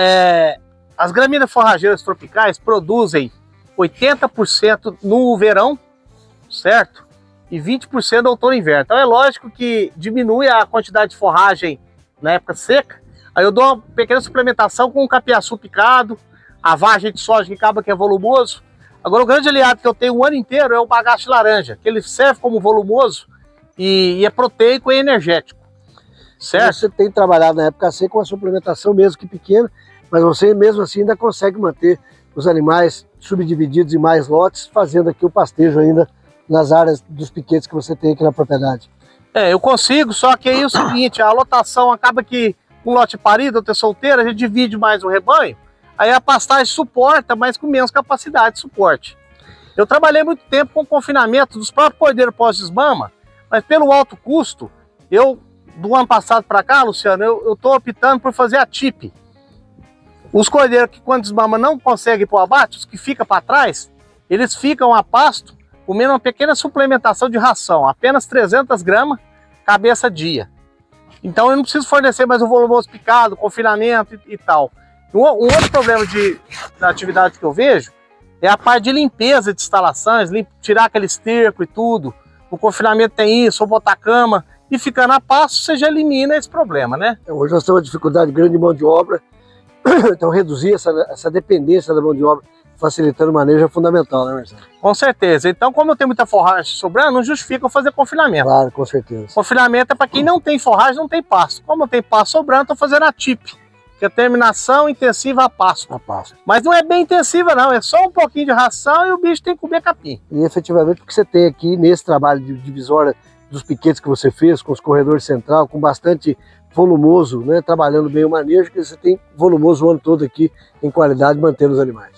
as gramíneas forrageiras tropicais produzem 80% no verão, certo? E 20% no outono e inverno. Então é lógico que diminui a quantidade de forragem na época seca. Aí eu dou uma pequena suplementação com capiaçu picado, a vagem de soja que acaba que é volumoso. Agora o grande aliado que eu tenho o ano inteiro é o bagaço laranja, que ele serve como volumoso e é proteico e energético, certo? Você tem trabalhado na época seca com a suplementação mesmo que pequena, mas você mesmo assim ainda consegue manter os animais subdivididos em mais lotes, fazendo aqui o pastejo ainda nas áreas dos piquetes que você tem aqui na propriedade? Eu consigo, só que aí é o seguinte, a lotação acaba que um lote parido, outra solteira, a gente divide mais o rebanho, aí a pastagem suporta, mas com menos capacidade de suporte. Eu trabalhei muito tempo com confinamento dos próprios cordeiros pós-desmama, mas pelo alto custo, do ano passado para cá, Luciano, eu estou optando por fazer a TIP. Os cordeiros que quando desmama não conseguem ir para o abate, os que ficam para trás, eles ficam a pasto comendo uma pequena suplementação de ração, apenas 300 gramas, cabeça dia. Então eu não preciso fornecer mais um volumoso picado, confinamento e tal. Um outro problema da atividade que eu vejo é a parte de limpeza de instalações, tirar aquele esterco e tudo. O confinamento tem isso, ou botar cama, e ficando a pasto, você já elimina esse problema, né? Hoje nós temos uma dificuldade grande de mão de obra, então reduzir essa dependência da mão de obra, facilitando o manejo é fundamental, né, Marcelo? Com certeza. Então, como eu tenho muita forragem sobrando, não justifica eu fazer confinamento. Claro, com certeza. Confinamento é para quem não tem forragem, não tem pasto. Como eu tenho pasto sobrando, estou fazendo a TIP, que é terminação intensiva a pasto. A pasto. Mas não é bem intensiva não, é só um pouquinho de ração e o bicho tem que comer capim. E efetivamente o que você tem aqui nesse trabalho de divisória dos piquetes que você fez, com os corredores central, com bastante volumoso, né, trabalhando bem o manejo, que você tem volumoso o ano todo aqui em qualidade, mantendo os animais.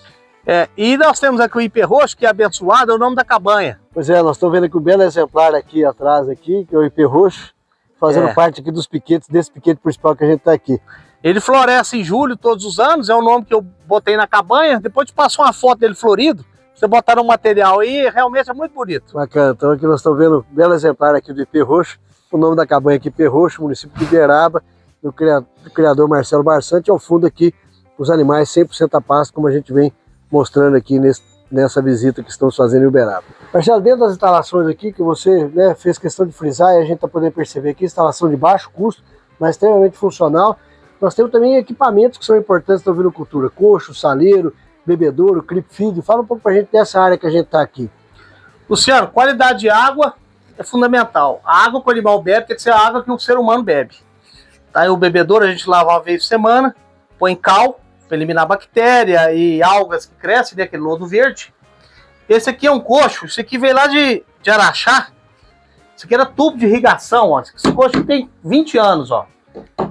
E nós temos aqui o IP roxo, que é abençoado, é o nome da cabanha. Pois é, nós estamos vendo aqui um belo exemplar aqui atrás, aqui, que é o IP roxo, fazendo parte aqui dos piquetes, desse piquete principal que a gente está aqui. Ele floresce em julho todos os anos, é o nome que eu botei na cabanha, depois te passo uma foto dele florido, você botar no material aí, realmente é muito bonito. Bacana, então aqui nós estamos vendo um belo exemplar aqui do IP roxo, o nome da cabanha aqui IP roxo, município de Uberaba, do criador Marcelo Barsante, ao fundo aqui os animais 100% a pasto, como a gente vem mostrando aqui nessa visita que estamos fazendo em Uberaba. Marcelo, dentro das instalações aqui que você, né, fez questão de frisar, e a gente está podendo perceber aqui, instalação de baixo custo, mas extremamente funcional, nós temos também equipamentos que são importantes na ovinocultura, coxo, saleiro, bebedouro, clip feed. Fala um pouco para a gente dessa área que a gente está aqui. Luciano, qualidade de água é fundamental. A água que o animal bebe tem que ser a água que o ser humano bebe. Tá? E o bebedouro a gente lava uma vez por semana, põe cal para eliminar bactéria e algas que crescem, né, aquele lodo verde. Esse aqui é um coxo, esse aqui veio lá de Araxá. Esse aqui era tubo de irrigação, ó. Esse coxo tem 20 anos, ó.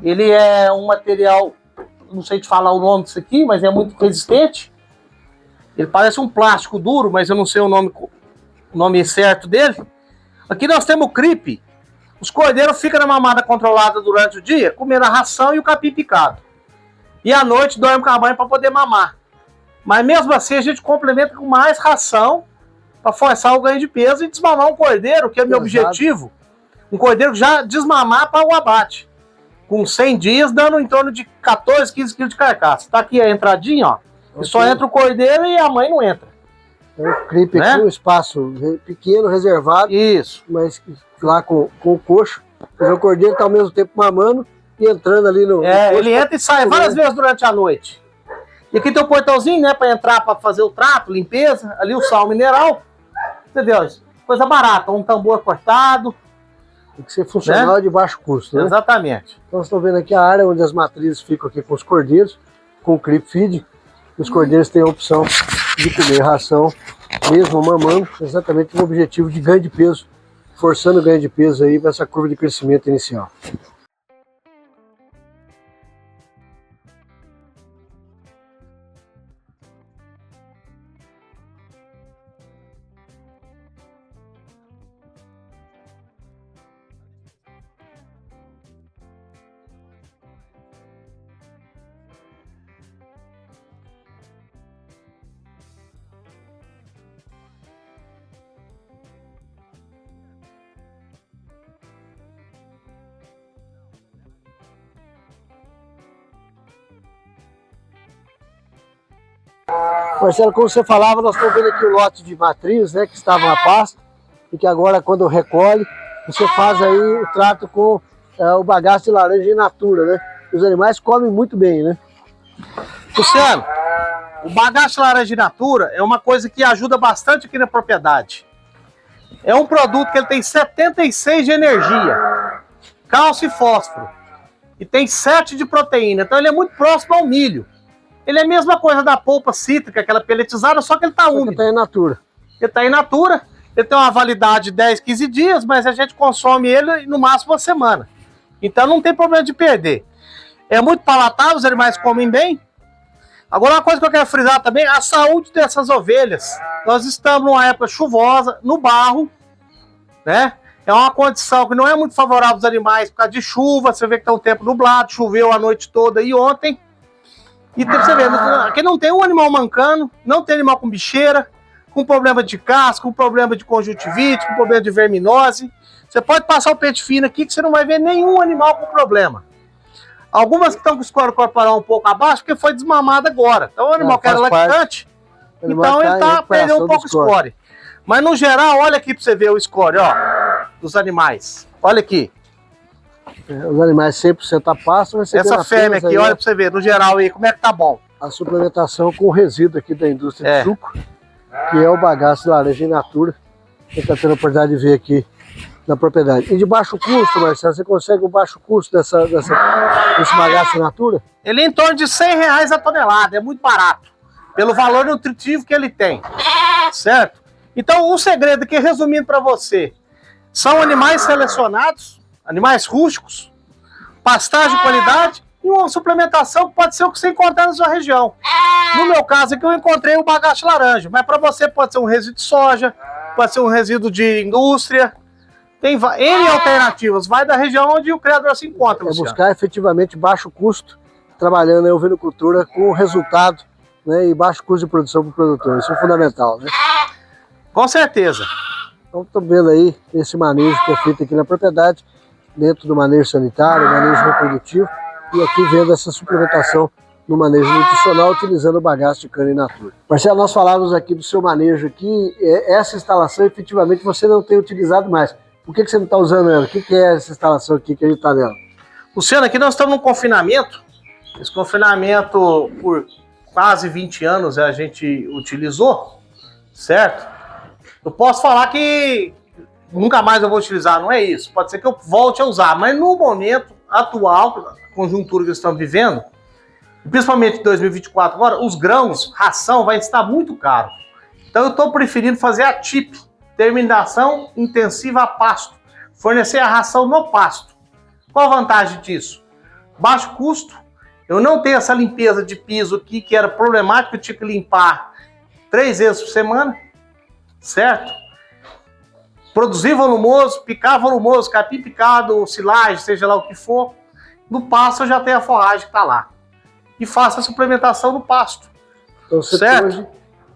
Ele é um material, não sei te falar o nome disso aqui, mas é muito resistente. Ele parece um plástico duro, mas eu não sei o nome certo dele. Aqui nós temos o CRIP. Os cordeiros ficam na mamada controlada durante o dia, comendo a ração e o capim picado. E à noite dorme com a mãe para poder mamar. Mas mesmo assim a gente complementa com mais ração para forçar o ganho de peso e desmamar um cordeiro, que é o meu objetivo. Um cordeiro já desmamar para o abate. Com 100 dias, dando em torno de 14, 15 quilos de carcaça. Tá aqui a entradinha, ó. Okay. E só entra o cordeiro e a mãe não entra. Então, o clipe aqui, um espaço pequeno, reservado. Isso. Mas lá com o coxo. O cordeiro tá ao mesmo tempo mamando e entrando ali no... ele entra e sai várias vezes durante a noite. E aqui tem um portãozinho, né, para entrar, para fazer o trato, limpeza. Ali o sal mineral. Entendeu? Coisa barata. Um tambor cortado. Tem que ser funcional, né? De baixo custo, né? Exatamente. Então, vocês estão vendo aqui a área onde as matrizes ficam aqui com os cordeiros, com o clip feed. Os cordeiros têm a opção de comer ração, mesmo mamando, exatamente com o objetivo de ganho de peso, forçando o ganho de peso aí para essa curva de crescimento inicial. Marcelo, como você falava, nós estamos vendo aqui o lote de matriz, né, que estavam a pasto, e que agora, quando recolhe, você faz aí o trato com o bagaço de laranja in natura, né? Os animais comem muito bem, né? Luciano, o bagaço de laranja in natura é uma coisa que ajuda bastante aqui na propriedade. É um produto que ele tem 76 de energia, cálcio e fósforo, e tem 7 de proteína, então ele é muito próximo ao milho. Ele é a mesma coisa da polpa cítrica, aquela peletizada, só que ele está úmido. Ele está in natura. Ele está in natura, Ele tem uma validade de 10, 15 dias, mas a gente consome ele no máximo uma semana. Então não tem problema de perder. É muito palatável, os animais comem bem. Agora uma coisa que eu quero frisar também, a saúde dessas ovelhas. Nós estamos numa época chuvosa, no barro, né? É uma condição que não é muito favorável aos animais por causa de chuva. Você vê que está um tempo nublado, choveu a noite toda e ontem. E você vê, aqui não tem um animal mancando, não tem animal com bicheira, com problema de casca, com problema de conjuntivite, com problema de verminose. Você pode passar o pente fino aqui que você não vai ver nenhum animal com problema. Algumas que estão com o score corporal um pouco abaixo, porque foi desmamado agora. Então o animal que era lactante, então ele tá perdendo um pouco o score. Mas no geral, olha aqui para você ver o score, ó, dos animais. Olha aqui. Os animais 100% a pasto, vai ser essa fêmea aqui, olha para você ver, no geral aí, como é que tá bom. A suplementação com o resíduo aqui da indústria de suco, que é o bagaço de laranja in natura. Você está tendo a oportunidade de ver aqui na propriedade. E de baixo custo, Marcelo, você consegue o baixo custo desse bagaço in natura? Ele é em torno de R$100 a tonelada, é muito barato, pelo valor nutritivo que ele tem, certo? Então o segredo aqui, resumindo para você, são animais selecionados, animais rústicos, pastagem de qualidade e uma suplementação que pode ser o que você encontrar na sua região. No meu caso aqui eu encontrei o bagaço laranja, mas para você pode ser um resíduo de soja, pode ser um resíduo de indústria, tem N alternativas, vai da região onde o criador se encontra, Luciano. É buscar efetivamente baixo custo, trabalhando em ovinocultura com resultado, né, e baixo custo de produção para o produtor, isso é fundamental, né? Com certeza. Então estamos vendo aí esse manejo que é feito aqui na propriedade, dentro do manejo sanitário, manejo reprodutivo, e aqui vendo essa suplementação no manejo nutricional, utilizando o bagaço de cana in natura. Marcelo, nós falávamos aqui do seu manejo aqui, essa instalação efetivamente você não tem utilizado mais. Por que você não está usando ela? O que é essa instalação aqui que a gente está nela? Luciano, aqui nós estamos num confinamento. Esse confinamento por quase 20 anos a gente utilizou, certo? Eu posso falar que nunca mais eu vou utilizar, não é isso. Pode ser que eu volte a usar, mas no momento atual, a conjuntura que estamos vivendo, principalmente em 2024 agora, os grãos, ração, vai estar muito caro. Então eu estou preferindo fazer a TIP, terminação intensiva a pasto, fornecer a ração no pasto. Qual a vantagem disso? Baixo custo, eu não tenho essa limpeza de piso aqui, que era problemático, eu tinha que limpar 3 vezes por semana, certo? Produzir volumoso, picar volumoso, capim picado, silagem, seja lá o que for. No pasto eu já tenho a forragem que está lá. E faço a suplementação no pasto. Então você certo? Hoje,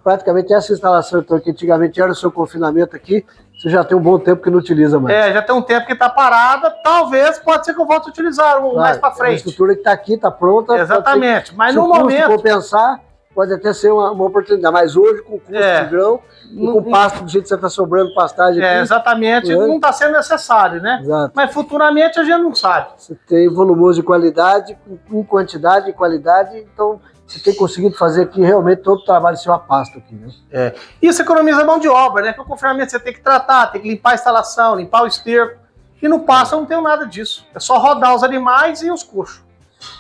praticamente essa instalação então, que antigamente era o seu confinamento aqui, você já tem um bom tempo que não utiliza mais. É, já tem um tempo que está parada, talvez, pode ser que eu volte a utilizar mais para frente. A estrutura que está aqui, está pronta. Exatamente, mas no momento... momento... compensar, pode até ser uma oportunidade, mas hoje com o custo de grão, e com pasto do jeito que você está sobrando pastagem aqui... exatamente, não está sendo necessário, né? Exato. Mas futuramente a gente não sabe. Você tem volumoso de qualidade, com quantidade e qualidade, então você tem conseguido fazer aqui realmente todo o trabalho seu a pasto aqui, né? Isso economiza mão de obra, né? Porque o confinamento você tem que tratar, tem que limpar a instalação, limpar o esterco. E no pasto eu não tenho nada disso. É só rodar os animais e os coxos.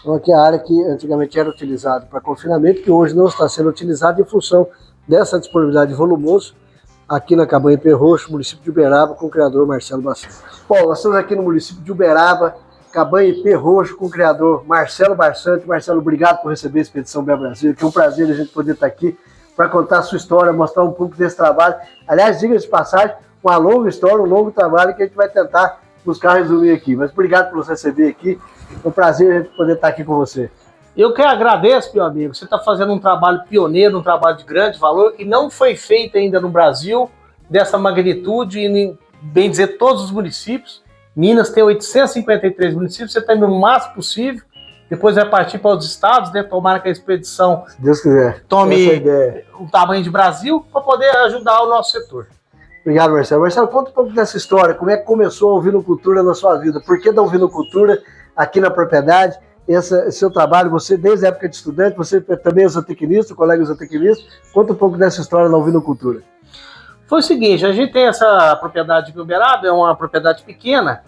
Então aqui é a área que antigamente era utilizada para confinamento, que hoje não está sendo utilizada em função dessa disponibilidade de volumoso aqui na Cabanha Perroxo, município de Uberaba, com o criador Marcelo Barçanti. Bom, nós estamos aqui no município de Uberaba, Cabanha Perroxo, com o criador Marcelo Barçanti. Marcelo, obrigado por receber a Expedição Bel Brasil, que é um prazer a gente poder estar aqui para contar a sua história, mostrar um pouco desse trabalho. Aliás, diga-se de passagem, uma longa história, um longo trabalho que a gente vai tentar buscar resumir aqui. Mas obrigado por nos receber aqui. É um prazer a gente poder estar aqui com você. Eu que agradeço, meu amigo. Você está fazendo um trabalho pioneiro, um trabalho de grande valor, que não foi feito ainda no Brasil, dessa magnitude, e bem dizer, todos os municípios. Minas tem 853 municípios, você está indo no máximo possível. Depois vai partir para os estados, né? Tomara que a expedição, se Deus quiser, tome o tamanho de Brasil para poder ajudar o nosso setor. Obrigado, Marcelo. Marcelo, conta um pouco dessa história. Como é que começou a ovinocultura na sua vida? Por que da ovinocultura aqui na propriedade? Esse seu trabalho, você desde a época de estudante, você também é zootecnista, colega zootecnista. Conta um pouco dessa história na ovinocultura. Foi o seguinte, a gente tem essa propriedade de Uberaba, é uma propriedade pequena,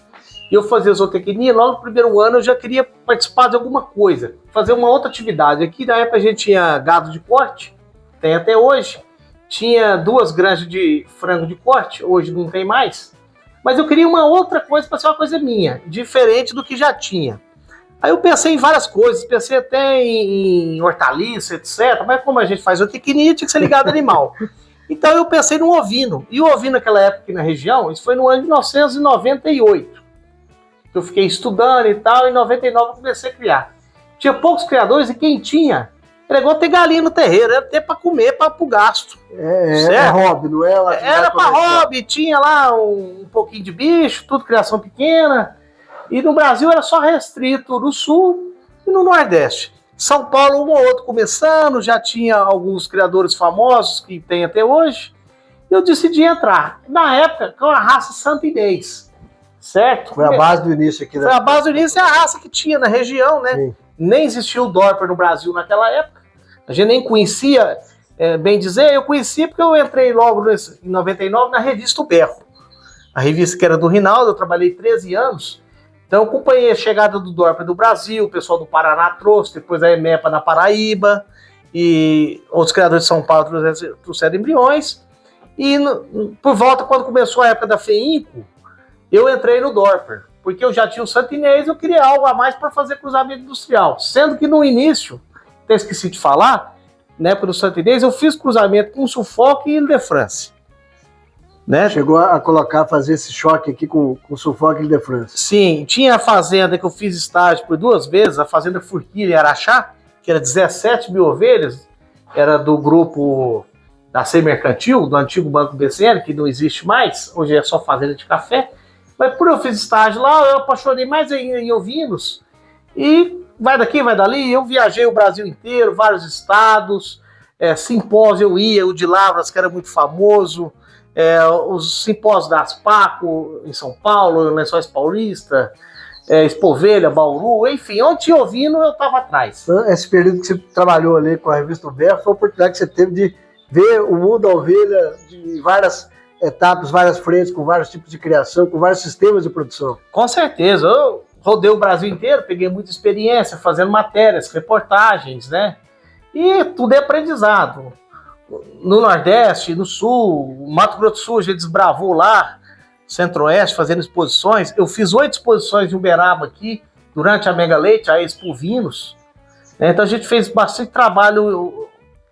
e eu fazia zootecnia, logo no primeiro ano eu já queria participar de alguma coisa, fazer uma outra atividade. Aqui na época a gente tinha gado de corte, tem até hoje, tinha 2 granjas de frango de corte, hoje não tem mais, mas eu queria uma outra coisa para ser uma coisa minha, diferente do que já tinha. Aí eu pensei em várias coisas, pensei até em hortaliça, etc, mas como a gente faz zootecnia, tinha que ser ligado ao animal. Então eu pensei no ovino, e o ovino naquela época aqui na região, isso foi no ano de 1998, que eu fiquei estudando e tal, e em 99 eu comecei a criar. Tinha poucos criadores e quem tinha, era igual ter galinha no terreiro, era ter para comer, para o gasto. É hobby, não é? Era para hobby, tinha lá um pouquinho de bicho, tudo criação pequena. E no Brasil era só restrito no sul e no nordeste. São Paulo, um ou outro começando, já tinha alguns criadores famosos que tem até hoje. Eu decidi entrar. Na época, com a raça Santa Inês, certo? Foi a base do início aqui. Foi a base do início, é a raça que tinha na região, né? Sim. Nem existia o Dorper no Brasil naquela época. A gente nem conhecia, bem dizer, eu conhecia porque eu entrei logo em 99 na revista O Berro. A revista que era do Rinaldo, eu trabalhei 13 anos. Então eu acompanhei a chegada do Dorper do Brasil, o pessoal do Paraná trouxe, depois a EMEPA na Paraíba, e outros criadores de São Paulo trouxeram embriões. E por volta, quando começou a época da FEINCO, eu entrei no Dorper, porque eu já tinha o Santa Inês, eu queria algo a mais para fazer cruzamento industrial. Sendo que no início, até esqueci de falar, na época do Santa Inês, eu fiz cruzamento com Suffolk e Ile-de-France. Né? Chegou a fazer esse choque aqui com Suffolk e Ile-de-France. Sim, tinha a fazenda que eu fiz estágio por 2 vezes, a fazenda Furquilha em Araxá, que era 17 mil ovelhas, era do grupo da C Mercantil, do antigo Banco BCN, que não existe mais, hoje é só fazenda de café. Mas por eu fiz estágio lá, eu apaixonei mais em ovinos, e vai daqui, vai dali, eu viajei o Brasil inteiro, vários estados, simpósio eu ia, o de Lavras, que era muito famoso, os simpósios da Aspaco em São Paulo, Lençóis Paulista, Espovelha, Bauru, enfim, onde tinha ovino eu estava atrás. Esse período que você trabalhou ali com a revista O Berro foi a oportunidade que você teve de ver o mundo da ovelha de várias etapas, várias frentes, com vários tipos de criação, com vários sistemas de produção. Com certeza, eu rodei o Brasil inteiro, peguei muita experiência fazendo matérias, reportagens, né? E tudo é aprendizado. No Nordeste, no Sul, Mato Grosso do Sul, a gente desbravou lá, Centro-Oeste, fazendo exposições. Eu fiz 8 exposições de Uberaba aqui, durante a Mega Leite, a Expo Vinos. Então a gente fez bastante trabalho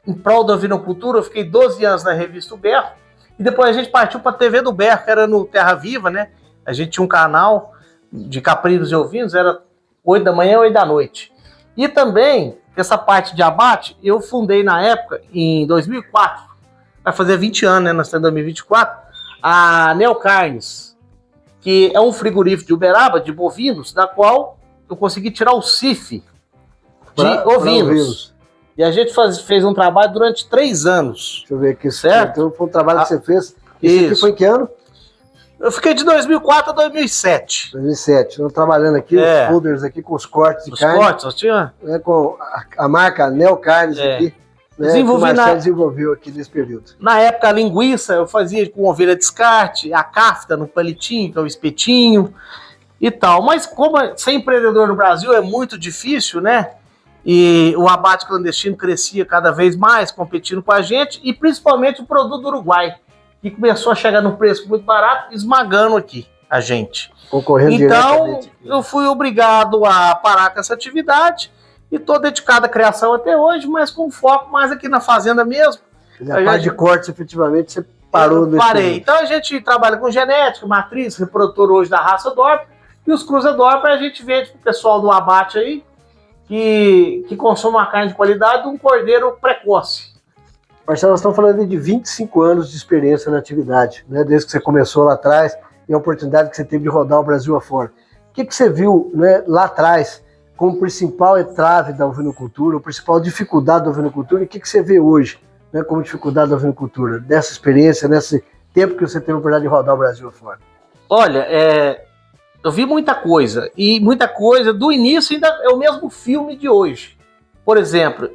em prol da ovinocultura. Eu fiquei 12 anos na revista O Berro, e depois a gente partiu para a TV do Berro, que era no Terra Viva, né? A gente tinha um canal de caprinos e ovinos, era 8 da manhã, 8 da noite. E também, essa parte de abate, eu fundei na época, em 2004, vai fazer 20 anos, né? Nós estamos em 2024, a Neocarnes, que é um frigorífico de Uberaba, de bovinos, da qual eu consegui tirar o CIF de ovinos. E a gente fez um trabalho durante 3 anos. Deixa eu ver aqui, certo? Então foi um trabalho que você fez. Esse aqui foi em que ano? Eu fiquei de 2004 a 2007. 2007. Estou trabalhando aqui, os folders aqui com os cortes de carne. Os cortes, eu tinha? Com a marca Neocarnes aqui. Né, desenvolveu aqui nesse período. Na época, a linguiça eu fazia com ovelha descarte, a cáfta no palitinho, que é o espetinho e tal. Mas como ser empreendedor no Brasil é muito difícil, né? E o abate clandestino crescia cada vez mais, competindo com a gente, e principalmente o produto do Uruguai, que começou a chegar num preço muito barato, esmagando aqui a gente. Concorrendo então, eu fui obrigado a parar com essa atividade e estou dedicado à criação até hoje, mas com foco mais aqui na fazenda mesmo. A parte de cortes, efetivamente, você parou no Parei. Então a gente trabalha com genética, matriz, reprodutor hoje da raça Dorper, e os cruza Dorper a gente vende para o pessoal do abate aí, que consome uma carne de qualidade de um cordeiro precoce. Marcelo, nós estamos falando de 25 anos de experiência na atividade, né? Desde que você começou lá atrás e a oportunidade que você teve de rodar o Brasil afora. O que você viu, né, lá atrás como principal entrave da ovinocultura, a principal dificuldade da ovinocultura, e o que você vê hoje, né, como dificuldade da ovinocultura, dessa experiência, nesse tempo que você teve a oportunidade de rodar o Brasil afora? Olha, eu vi muita coisa, e muita coisa do início ainda é o mesmo filme de hoje. Por exemplo,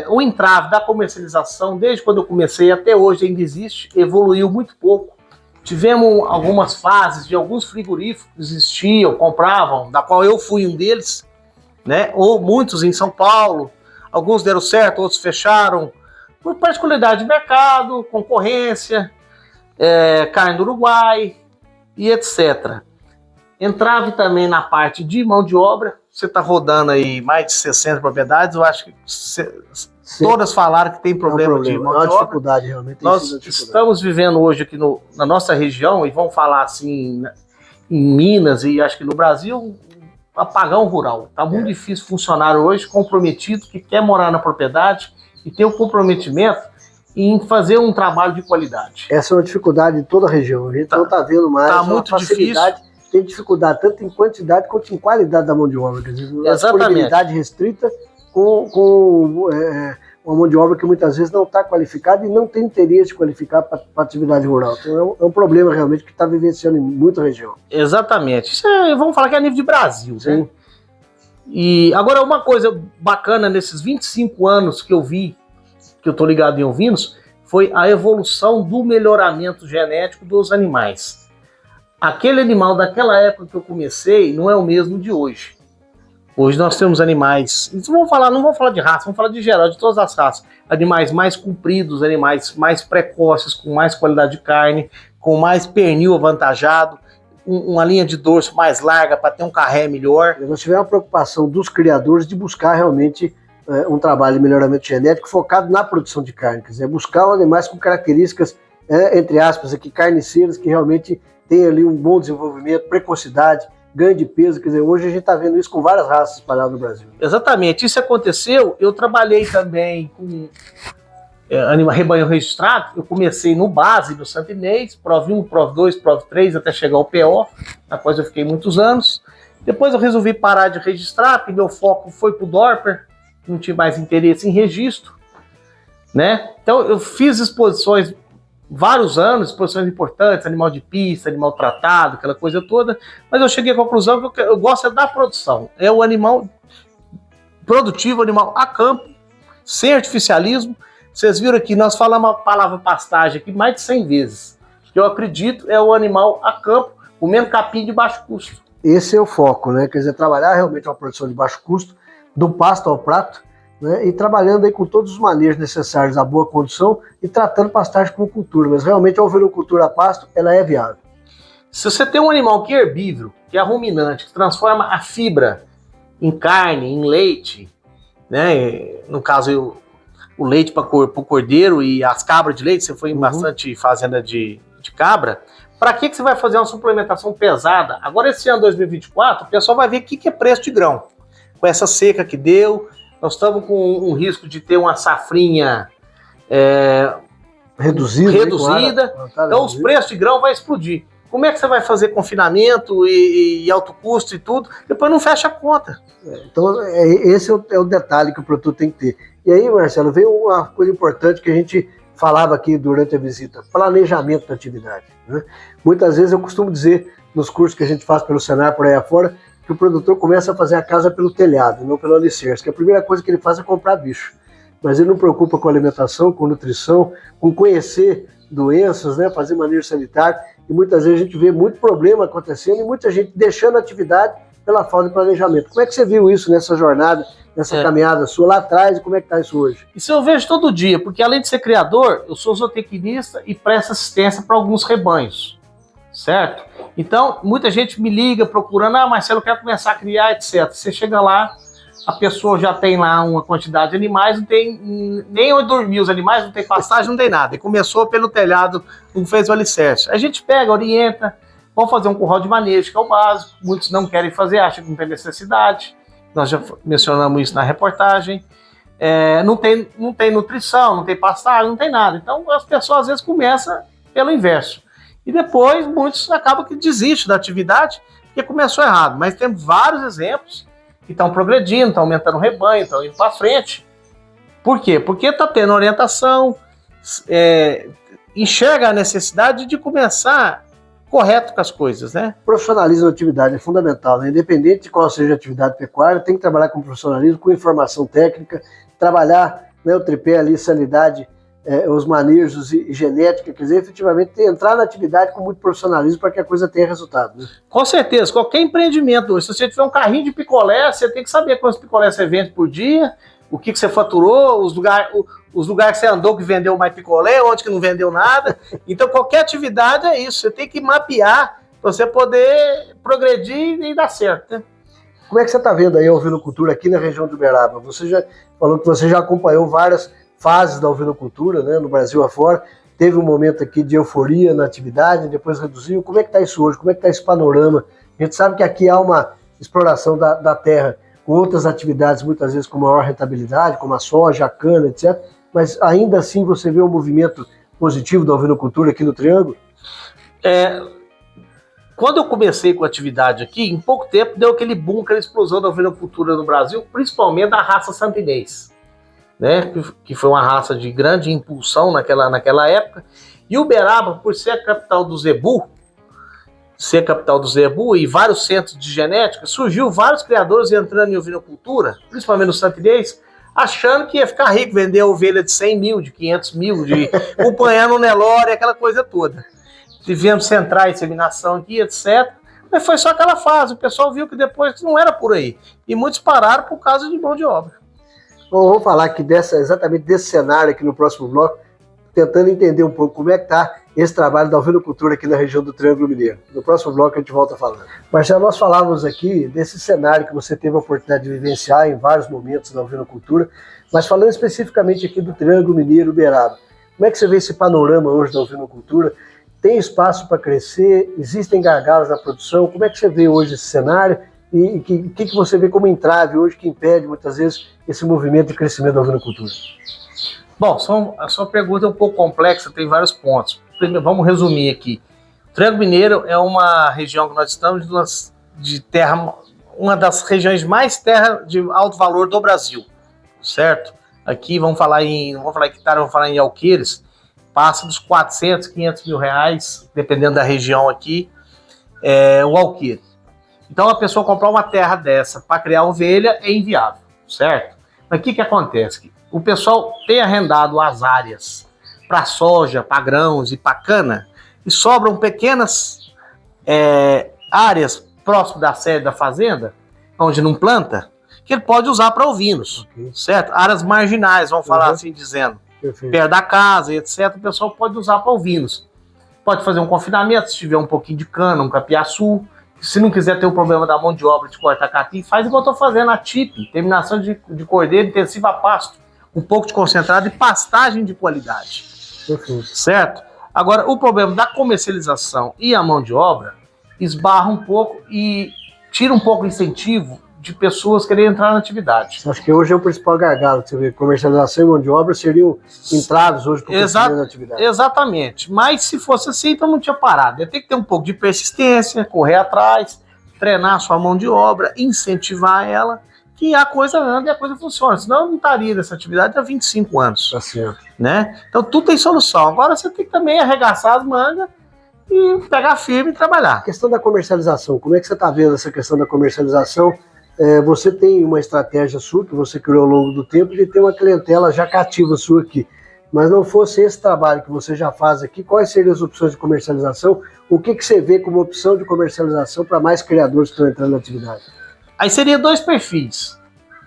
o entrave da comercialização, desde quando eu comecei até hoje ainda existe, evoluiu muito pouco. Tivemos algumas fases de alguns frigoríficos que existiam, compravam, da qual eu fui um deles, né? Ou muitos em São Paulo, alguns deram certo, outros fecharam, por particularidade de mercado, concorrência, carne do Uruguai e etc. Entrave também na parte de mão de obra. Você está rodando aí mais de 60 propriedades, eu acho que todas falaram que tem problema de mão de obra. Dificuldade, realmente. Nós estamos vivendo hoje aqui na nossa região, e vamos falar assim, em Minas e acho que no Brasil, um apagão rural. Está muito difícil funcionar hoje, comprometido, que quer morar na propriedade e ter o comprometimento em fazer um trabalho de qualidade. Essa é uma dificuldade em toda a região. A gente não está vendo mais. Está muito difícil. Tem dificuldade tanto em quantidade quanto em qualidade da mão de obra. Quer dizer, a disponibilidade restrita com uma mão de obra que muitas vezes não está qualificada e não tem interesse de qualificar para atividade rural. Então é um problema realmente que está vivenciando em muita região. Exatamente. Isso vamos falar que é a nível de Brasil. Sim. Né? E agora uma coisa bacana nesses 25 anos que eu vi, que eu estou ligado em ovinos, foi a evolução do melhoramento genético dos animais. Aquele animal daquela época que eu comecei não é o mesmo de hoje. Hoje nós temos animais, não vamos falar de raça, vamos falar de geral, de todas as raças. Animais mais compridos, animais mais precoces, com mais qualidade de carne, com mais pernil avantajado, uma linha de dorso mais larga para ter um carré melhor. Nós tivemos a preocupação dos criadores de buscar realmente um trabalho de melhoramento genético focado na produção de carne, quer dizer, buscar animais com características, entre aspas, aqui, carniceiras, que realmente tem ali um bom desenvolvimento, precocidade, ganho de peso. Quer dizer, hoje a gente está vendo isso com várias raças espalhadas no Brasil. Exatamente, isso aconteceu. Eu trabalhei também com rebanho registrado. Eu comecei no base do Santo Inês, Prov 1, Prov 2, Prov 3, até chegar ao PO, na qual eu fiquei muitos anos. Depois eu resolvi parar de registrar, porque meu foco foi para o Dorper, não tinha mais interesse em registro, né? Então eu fiz exposições vários anos, exposições importantes, animal de pista, animal tratado, aquela coisa toda, mas eu cheguei à conclusão que eu gosto da produção. É o animal produtivo, animal a campo, sem artificialismo. Vocês viram aqui, nós falamos a palavra pastagem aqui mais de 100 vezes. Eu acredito é o animal a campo, comendo capim de baixo custo. Esse é o foco, né? Quer dizer, trabalhar realmente uma produção de baixo custo, do pasto ao prato, né, e trabalhando aí com todos os manejos necessários à boa condução e tratando pastagem como cultura, mas realmente a ovinocultura a pasto, ela é viável. Se você tem um animal que é herbívoro, que é ruminante, que transforma a fibra em carne, em leite, né, no caso o leite para o cordeiro e as cabras de leite, você foi em bastante fazenda de cabra, para que você vai fazer uma suplementação pesada? Agora esse ano 2024, o pessoal vai ver o que é preço de grão, com essa seca que deu. Nós estamos com um risco de ter uma safrinha reduzida. Então os preços de grão vão explodir. Como é que você vai fazer confinamento e alto custo e tudo? Depois não fecha a conta. Então esse é o detalhe que o produtor tem que ter. E aí, Marcelo, veio uma coisa importante que a gente falava aqui durante a visita: planejamento da atividade, né? Muitas vezes eu costumo dizer nos cursos que a gente faz pelo Senar por aí afora, que o produtor começa a fazer a casa pelo telhado, não pelo alicerce, que a primeira coisa que ele faz é comprar bicho. Mas ele não preocupa com alimentação, com nutrição, com conhecer doenças, né, fazer manejo sanitário, e muitas vezes a gente vê muito problema acontecendo e muita gente deixando a atividade pela falta de planejamento. Como é que você viu isso nessa jornada, nessa caminhada sua lá atrás, e como é que está isso hoje? Isso eu vejo todo dia, porque além de ser criador, eu sou zootecnista e presto assistência para alguns rebanhos, certo? Então, muita gente me liga procurando, Marcelo, eu quero começar a criar, etc. Você chega lá, a pessoa já tem lá uma quantidade de animais, não tem nem onde dormir os animais, não tem pastagem, não tem nada. E começou pelo telhado, não fez o alicerce. A gente pega, orienta, vamos fazer um curral de manejo, que é o básico. Muitos não querem fazer, acham que não tem necessidade. Nós já mencionamos isso na reportagem. Não tem nutrição, não tem pastagem, não tem nada. Então, as pessoas às vezes começam pelo inverso. E depois, muitos acabam que desistem da atividade, porque começou errado. Mas temos vários exemplos que estão progredindo, estão aumentando o rebanho, estão indo para frente. Por quê? Porque está tendo orientação, enxerga a necessidade de começar correto com as coisas, né? Profissionalismo da atividade é fundamental, né? Independente de qual seja a atividade pecuária, tem que trabalhar com profissionalismo, com informação técnica, trabalhar, né, o tripé ali, sanidade, os manejos e genética, quer dizer, efetivamente entrar na atividade com muito profissionalismo para que a coisa tenha resultado, né? Com certeza, qualquer empreendimento, se você tiver um carrinho de picolé, você tem que saber quantos picolés você vende por dia, o que você faturou, os lugares que você andou que vendeu mais picolé, onde que não vendeu nada. Então, qualquer atividade é isso. Você tem que mapear para você poder progredir e dar certo, né? Como é que você está vendo aí a ovinocultura aqui na região de Uberaba? Você já falou que você já acompanhou várias fases da ovinocultura, né, no Brasil afora. Teve um momento aqui de euforia na atividade, depois reduziu. Como é que está isso hoje? Como é que está esse panorama? A gente sabe que aqui há uma exploração da terra com outras atividades, muitas vezes com maior rentabilidade, como a soja, a cana, etc. Mas ainda assim você vê um movimento positivo da ovinocultura aqui no Triângulo? Quando eu comecei com a atividade aqui, em pouco tempo deu aquele boom, aquela explosão da ovinocultura no Brasil, principalmente da raça santinês, né? Que foi uma raça de grande impulsão naquela época. E Uberaba, por ser a capital do zebu, e vários centros de genética, surgiu vários criadores entrando em ovinocultura, principalmente no santinês, achando que ia ficar rico, vender ovelha de 100 mil, de 500 mil, de acompanhando o Nelore, aquela coisa toda. Tivemos centrais de inseminação aqui, etc. Mas foi só aquela fase. O pessoal viu que depois não era por aí. E muitos pararam por causa de mão de obra. Bom, vamos falar aqui exatamente desse cenário aqui no próximo bloco, tentando entender um pouco como é que está esse trabalho da ovinocultura aqui na região do Triângulo Mineiro. No próximo bloco a gente volta falando. Marcelo, nós falávamos aqui desse cenário que você teve a oportunidade de vivenciar em vários momentos da ovinocultura, mas falando especificamente aqui do Triângulo Mineiro Uberaba. Como é que você vê esse panorama hoje da ovinocultura? Tem espaço para crescer? Existem gargalos na produção? Como é que você vê hoje esse cenário? E o que você vê como entrave hoje que impede, muitas vezes, esse movimento de crescimento da ovinocultura? Bom, a sua pergunta é um pouco complexa, tem vários pontos. Primeiro, vamos resumir aqui. O Triângulo Mineiro é uma região que nós estamos de terra, uma das regiões mais terra de alto valor do Brasil, certo? Aqui não vamos falar em hectare, vamos falar em alqueires. Passa dos 400, 500 mil reais, dependendo da região aqui, o alqueire. Então, a pessoa comprar uma terra dessa para criar ovelha é inviável, certo? Mas o que acontece? O pessoal tem arrendado as áreas para soja, para grãos e para cana, e sobram pequenas áreas próximo da sede da fazenda, onde não planta, que ele pode usar para ovinos, certo? Áreas marginais, vamos falar assim, dizendo. Perfeito. Perto da casa, etc., o pessoal pode usar para ovinos. Pode fazer um confinamento, se tiver um pouquinho de cana, um capiaçu. Se não quiser ter o problema da mão de obra de cortar capim, faz igual eu estou fazendo, a TIP, terminação de cordeiro intensiva a pasto, um pouco de concentrado e pastagem de qualidade. Perfeito. Certo? Agora, o problema da comercialização e a mão de obra esbarra um pouco e tira um pouco o incentivo de pessoas quererem entrar na atividade. Acho que hoje é o principal gargalo, que você vê, comercialização e mão de obra seriam entraves hoje para o crescimento da atividade. Exatamente, mas se fosse assim, então não tinha parado. Tem que ter um pouco de persistência, correr atrás, treinar a sua mão de obra, incentivar ela, que a coisa anda e a coisa funciona. Senão eu não estaria nessa atividade há 25 anos. Tá certo. Né? Então tudo tem solução. Agora você tem que também arregaçar as mangas e pegar firme e trabalhar. A questão da comercialização, como é que você está vendo essa questão da comercialização? Você tem uma estratégia sua, que você criou ao longo do tempo, de ter uma clientela já cativa sua aqui. Mas não fosse esse trabalho que você já faz aqui, quais seriam as opções de comercialização? O que você vê como opção de comercialização para mais criadores que estão entrando na atividade? Aí seria dois perfis.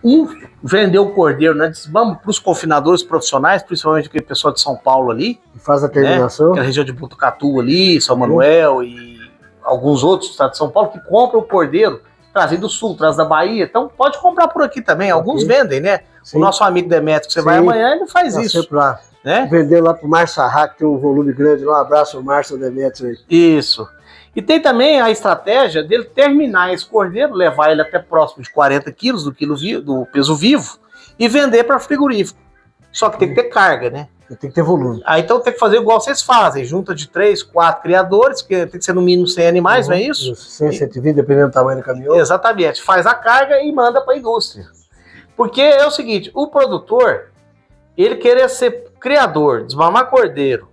Um, vender o cordeiro, né? Vamos para os confinadores profissionais, principalmente aquele pessoal de São Paulo ali. Que faz a terminação. Né? Aquela região de Botucatu ali, São Manuel e alguns outros estados de São Paulo que compram o cordeiro, trazem do sul, traz da Bahia. Então pode comprar por aqui também. Alguns vendem, né? Sim. O nosso amigo Demetrio, que você vai amanhã, ele faz isso. Sempre lá. Né? Vender lá pro Márcio Sarra, que tem um volume grande. Um abraço ao Márcio Demetrio aí. Isso. E tem também a estratégia dele terminar esse cordeiro, levar ele até próximo de 40 quilos do peso vivo e vender para frigorífico. Só que tem que ter carga, né? Tem que ter volume. Aí então tem que fazer igual vocês fazem, junta de 3, 4 criadores, que tem que ser no mínimo 100 animais, não é isso? 100, 120, dependendo do tamanho do caminhão. Exatamente. Faz a carga e manda para a indústria. Porque é o seguinte, o produtor, ele querer ser criador, desmamar cordeiro,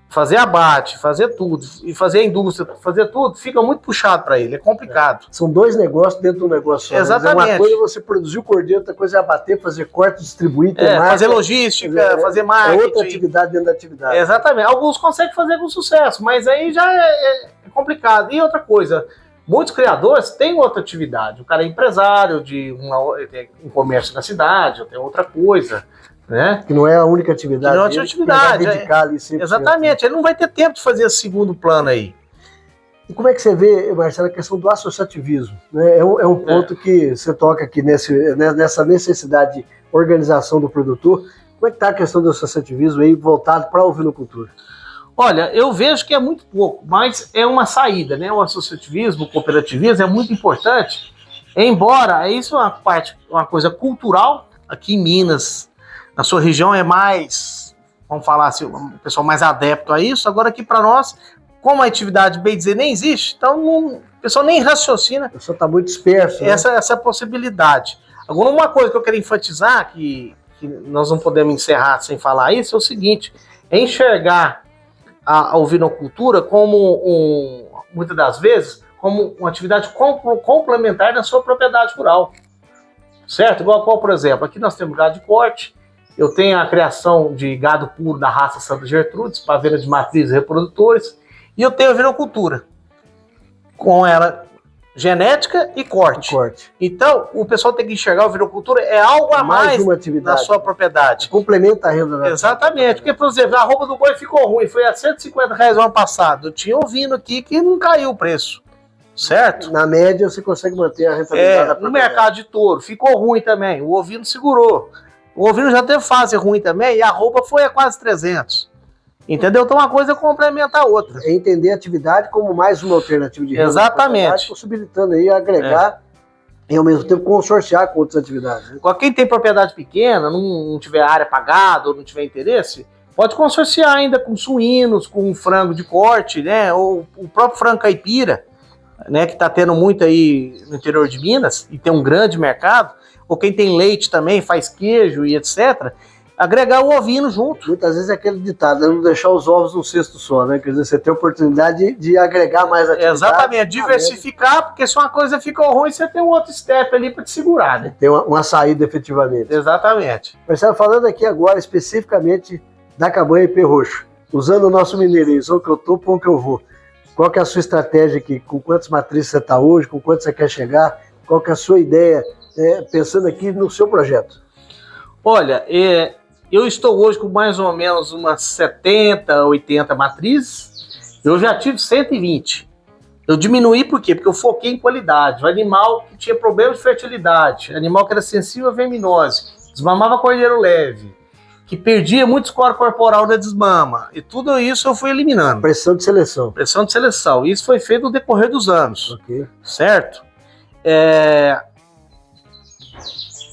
fazer abate, fazer tudo, e fazer a indústria, fazer tudo, fica muito puxado para ele, é complicado. São dois negócios dentro do negócio só. Exatamente. Uma coisa é você produzir o cordeiro, outra coisa é abater, fazer corte, distribuir, ter marca, fazer logística, fazer marketing. É outra atividade dentro da atividade. Exatamente. Alguns conseguem fazer com sucesso, mas aí já é complicado. E outra coisa, muitos criadores têm outra atividade. O cara é empresário de um comércio na cidade, ou tem outra coisa, né? Que não é a única atividade. Que não é a atividade. Ele vai dedicar ali 100%. Exatamente, ele não vai ter tempo de fazer esse segundo plano aí. E como é que você vê, Marcelo, a questão do associativismo? Né? É um ponto que você toca aqui nessa necessidade de organização do produtor. Como é que está a questão do associativismo aí voltado para a ovinocultura? Olha, eu vejo que é muito pouco, mas é uma saída, né? O associativismo, o cooperativismo é muito importante, embora isso é uma coisa cultural. Aqui em Minas, na sua região é mais, vamos falar assim, o pessoal mais adepto a isso. Agora aqui para nós, como a atividade, bem dizer, nem existe, então o pessoal nem raciocina. O pessoal está muito disperso. Essa possibilidade. Agora, uma coisa que eu quero enfatizar, que nós não podemos encerrar sem falar isso, é o seguinte: é enxergar a ovinocultura como, muitas das vezes, como uma atividade complementar da sua propriedade rural. Certo? Igual, por exemplo, aqui nós temos gado de corte, eu tenho a criação de gado puro da raça Santa Gertrudes, para venda de matrizes e reprodutores, e eu tenho a ovinocultura, com ela genética e corte. Então, o pessoal tem que enxergar a ovinocultura é algo a mais na sua propriedade. Complementa a renda da Exatamente. Porque, por exemplo, a roupa do boi ficou ruim, foi a R$150 no ano passado. Eu tinha ovino aqui que não caiu o preço. Certo? Na média, você consegue manter a rentabilidade da propriedade. No mercado de touro, ficou ruim também. O ovino segurou. O ovino já teve fase ruim também e a roupa foi a quase 300. Entendeu? Então uma coisa complementa a outra. É entender a atividade como mais uma alternativa de renda. Exatamente. Possibilitando aí agregar e ao mesmo tempo consorciar com outras atividades. Né? Quem tem propriedade pequena, não tiver área pagada ou não tiver interesse, pode consorciar ainda com suínos, com frango de corte, né? Ou o próprio frango caipira, né? Que está tendo muito aí no interior de Minas e tem um grande mercado. Ou quem tem leite também, faz queijo e etc., agregar o ovino junto. Muitas vezes é aquele ditado, não deixar os ovos num cesto só, né? Quer dizer, você tem a oportunidade de agregar mais atividade. Exatamente, diversificar, porque se uma coisa ficou ruim, você tem um outro step ali para te segurar, né? Tem uma saída efetivamente. Exatamente. Marcelo, falando aqui agora especificamente da cabanha IP roxo, usando o nosso mineirismo, onde que eu tô, para onde que eu vou. Qual que é a sua estratégia aqui? Com quantas matrizes você está hoje? Com quanto você quer chegar? Qual que é a sua ideia, pensando aqui no seu projeto? Olha, eu estou hoje com mais ou menos umas 70, 80 matrizes. Eu já tive 120. Eu diminuí por quê? Porque eu foquei em qualidade. O animal que tinha problema de fertilidade, animal que era sensível à verminose, desmamava cordeiro leve, que perdia muito score corporal na desmama. E tudo isso eu fui eliminando. Pressão de seleção. Pressão de seleção. Isso foi feito no decorrer dos anos. Okay. Certo?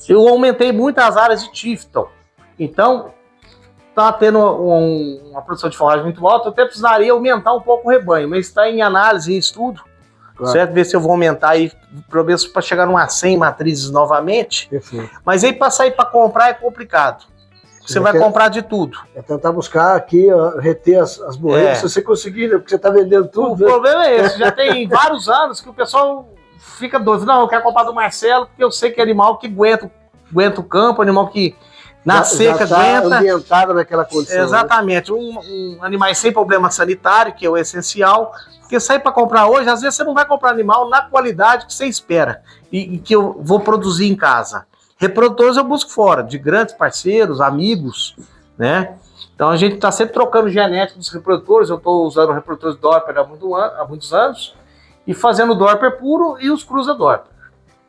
Eu aumentei muito as áreas de Tifton. Então, está tendo uma produção de forragem muito alta. Eu até precisaria aumentar um pouco o rebanho, mas está em análise, em estudo. Claro. Certo? Ver se eu vou aumentar aí, prometo, para chegar umas 100 matrizes novamente. Perfeito. Mas aí para sair para comprar é complicado. Você vai comprar de tudo. É tentar buscar aqui, reter as borrelhas, se você conseguir, né? Porque você está vendendo tudo. O problema é esse. Já tem vários anos que o pessoal fica doido. Não, eu quero comprar do Marcelo, porque eu sei que é animal que aguenta o campo, animal que na seca já aguenta. Ambientado naquela condição. Exatamente. Né? Um animal sem problema sanitário, que é o essencial. Porque sair para comprar hoje, às vezes você não vai comprar animal na qualidade que você espera e que eu vou produzir em casa. Reprodutores eu busco fora, de grandes parceiros, amigos, né? Então a gente está sempre trocando genética dos reprodutores. Eu estou usando reprodutores Dorper há muitos anos e fazendo Dorper puro e os Cruza Dorper.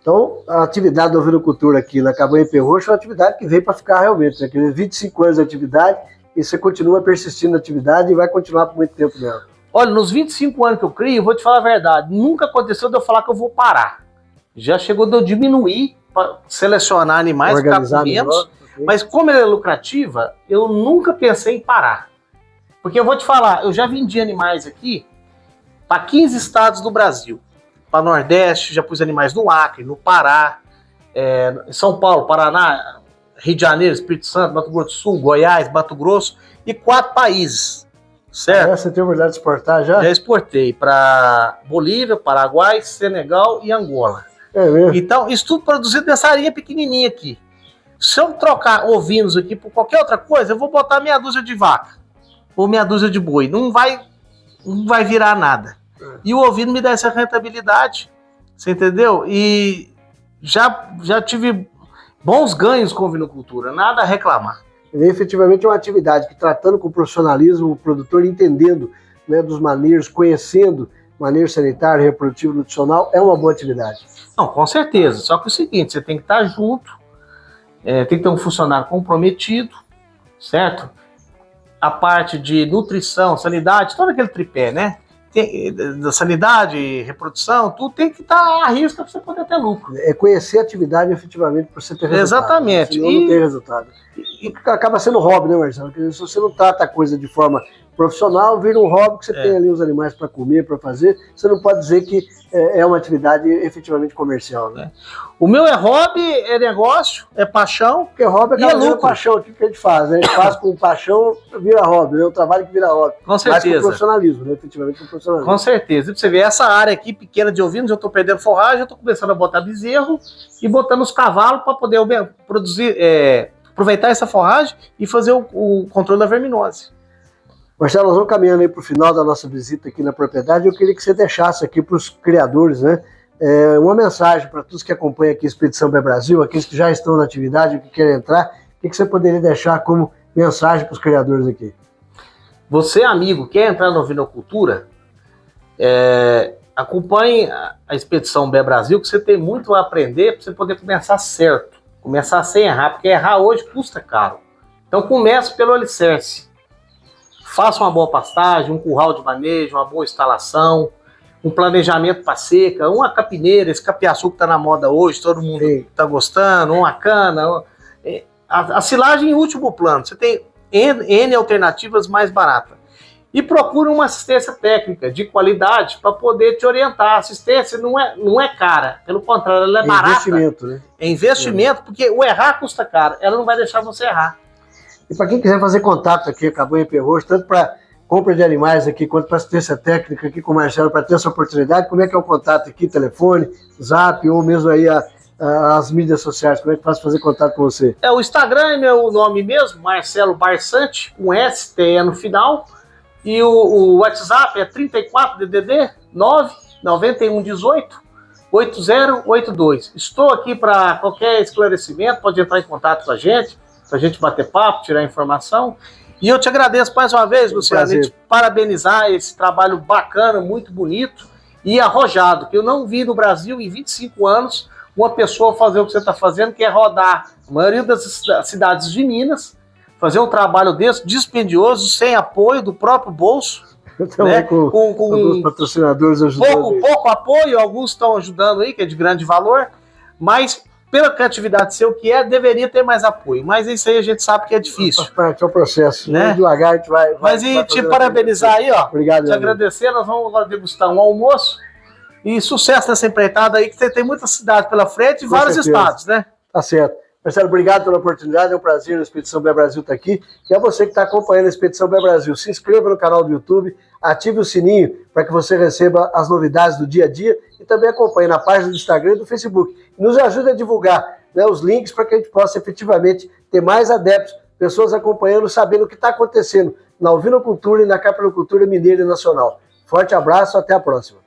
Então, a atividade da ovinocultura aqui na cabanha IP roxo é uma atividade que veio para ficar realmente. Né? 25 anos de atividade e você continua persistindo na atividade e vai continuar por muito tempo nela. Olha, nos 25 anos que eu crio, eu vou te falar a verdade, nunca aconteceu de eu falar que eu vou parar. Já chegou de eu diminuir para selecionar animais, organizar ficar com menos. Okay. Mas como ela é lucrativa, eu nunca pensei em parar. Porque eu vou te falar, eu já vendi animais aqui para 15 estados do Brasil. Para Nordeste, já pus animais no Acre, no Pará, em São Paulo, Paraná, Rio de Janeiro, Espírito Santo, Mato Grosso do Sul, Goiás, Mato Grosso e 4 países. Certo? Você tem a oportunidade de exportar já? Já exportei para Bolívia, Paraguai, Senegal e Angola. É mesmo? Então, isso tudo produzido nessa arinha pequenininha aqui. Se eu trocar ovinos aqui por qualquer outra coisa, eu vou botar meia dúzia de vaca ou meia dúzia de boi. Não vai virar nada. E o ovino me dá essa rentabilidade, você entendeu? E já tive bons ganhos com ovinocultura, nada a reclamar. efetivamente é uma atividade que, tratando com profissionalismo, o produtor entendendo, né, dos manejos, conhecendo manejo sanitário, reprodutivo, nutricional, é uma boa atividade. Não, com certeza. Só que é o seguinte, você tem que estar junto, tem que ter um funcionário comprometido, certo? A parte de nutrição, sanidade, todo aquele tripé, né? Da sanidade, reprodução, tudo tem que estar à risca para você poder ter lucro. É conhecer a atividade efetivamente para você ter resultado. Exatamente. Senão não tem resultado. E acaba sendo hobby, né, Marcelo? Porque se você não trata a coisa de forma profissional, vira um hobby que você tem ali os animais para comer, para fazer. Você não pode dizer que é uma atividade efetivamente comercial, né? O meu é hobby, é negócio, é paixão. Porque hobby é lucro. Paixão aqui que a gente faz, né? A gente faz com paixão, vira hobby, né? O trabalho que vira hobby. Com certeza. Mas com profissionalismo, né? Efetivamente com profissionalismo. Com certeza. E pra você ver, essa área aqui pequena de ovinos, eu tô perdendo forragem, eu tô começando a botar bezerro e botando os cavalos para poder produzir, aproveitar essa forragem e fazer o controle da verminose. Marcelo, nós vamos caminhando aí para o final da nossa visita aqui na propriedade. Eu queria que você deixasse aqui para os criadores, né, uma mensagem para todos que acompanham aqui a Expedição Bé Brasil, aqueles que já estão na atividade, que querem entrar. O que você poderia deixar como mensagem para os criadores aqui? Você, amigo, quer entrar na ovinocultura? Acompanhe a Expedição Bé Brasil, que você tem muito a aprender para você poder começar certo, começar sem errar, porque errar hoje custa caro. Então comece pelo alicerce. Faça uma boa pastagem, um curral de manejo, uma boa instalação, um planejamento para seca, uma capineira, esse capiaçu que está na moda hoje, todo mundo está gostando, uma cana. A silagem em último plano, você tem N alternativas mais baratas. E procure uma assistência técnica de qualidade para poder te orientar. A assistência não é cara, pelo contrário, ela é barata. É investimento, né? É investimento, porque o errar custa caro, ela não vai deixar você errar. E para quem quiser fazer contato aqui com a Banha Perrocho, tanto para compra de animais aqui, quanto para assistência técnica aqui com o Marcelo, para ter essa oportunidade, como é que é o contato aqui, telefone, zap, ou mesmo aí as mídias sociais, como é que faz fazer contato com você? O Instagram é meu nome mesmo, Marcelo Barsante, com STE no final, e o WhatsApp é 34DDD 99118 8082. Estou aqui para qualquer esclarecimento, pode entrar em contato com a gente bater papo, tirar informação. E eu te agradeço mais uma vez, Luciano, e te parabenizar esse trabalho bacana, muito bonito e arrojado, que eu não vi no Brasil em 25 anos uma pessoa fazer o que você está fazendo, que é rodar a maioria das cidades de Minas, fazer um trabalho desse, dispendioso, sem apoio do próprio bolso. Então, né? com alguns patrocinadores ajudando. Pouco apoio, alguns estão ajudando aí, que é de grande valor, mas pela criatividade ser o que é, deveria ter mais apoio. Mas isso aí a gente sabe que é difícil. Faz parte, é um processo, né? Devagar a gente vai. Mas e te parabenizar aí, ó. Obrigado. Te agradecer, nós vamos agora degustar um almoço. E sucesso nessa empreitada aí, que você tem muita cidade pela frente e vários estados, né? Tá certo. Marcelo, obrigado pela oportunidade, é um prazer a Expedição Bé Brasil estar aqui. E a você que está acompanhando a Expedição Bé Brasil, se inscreva no canal do YouTube, ative o sininho para que você receba as novidades do dia a dia e também acompanhe na página do Instagram e do Facebook. E nos ajude a divulgar, né, os links para que a gente possa efetivamente ter mais adeptos, pessoas acompanhando, sabendo o que está acontecendo na ovinocultura e na caprinocultura mineira e nacional. Forte abraço, até a próxima.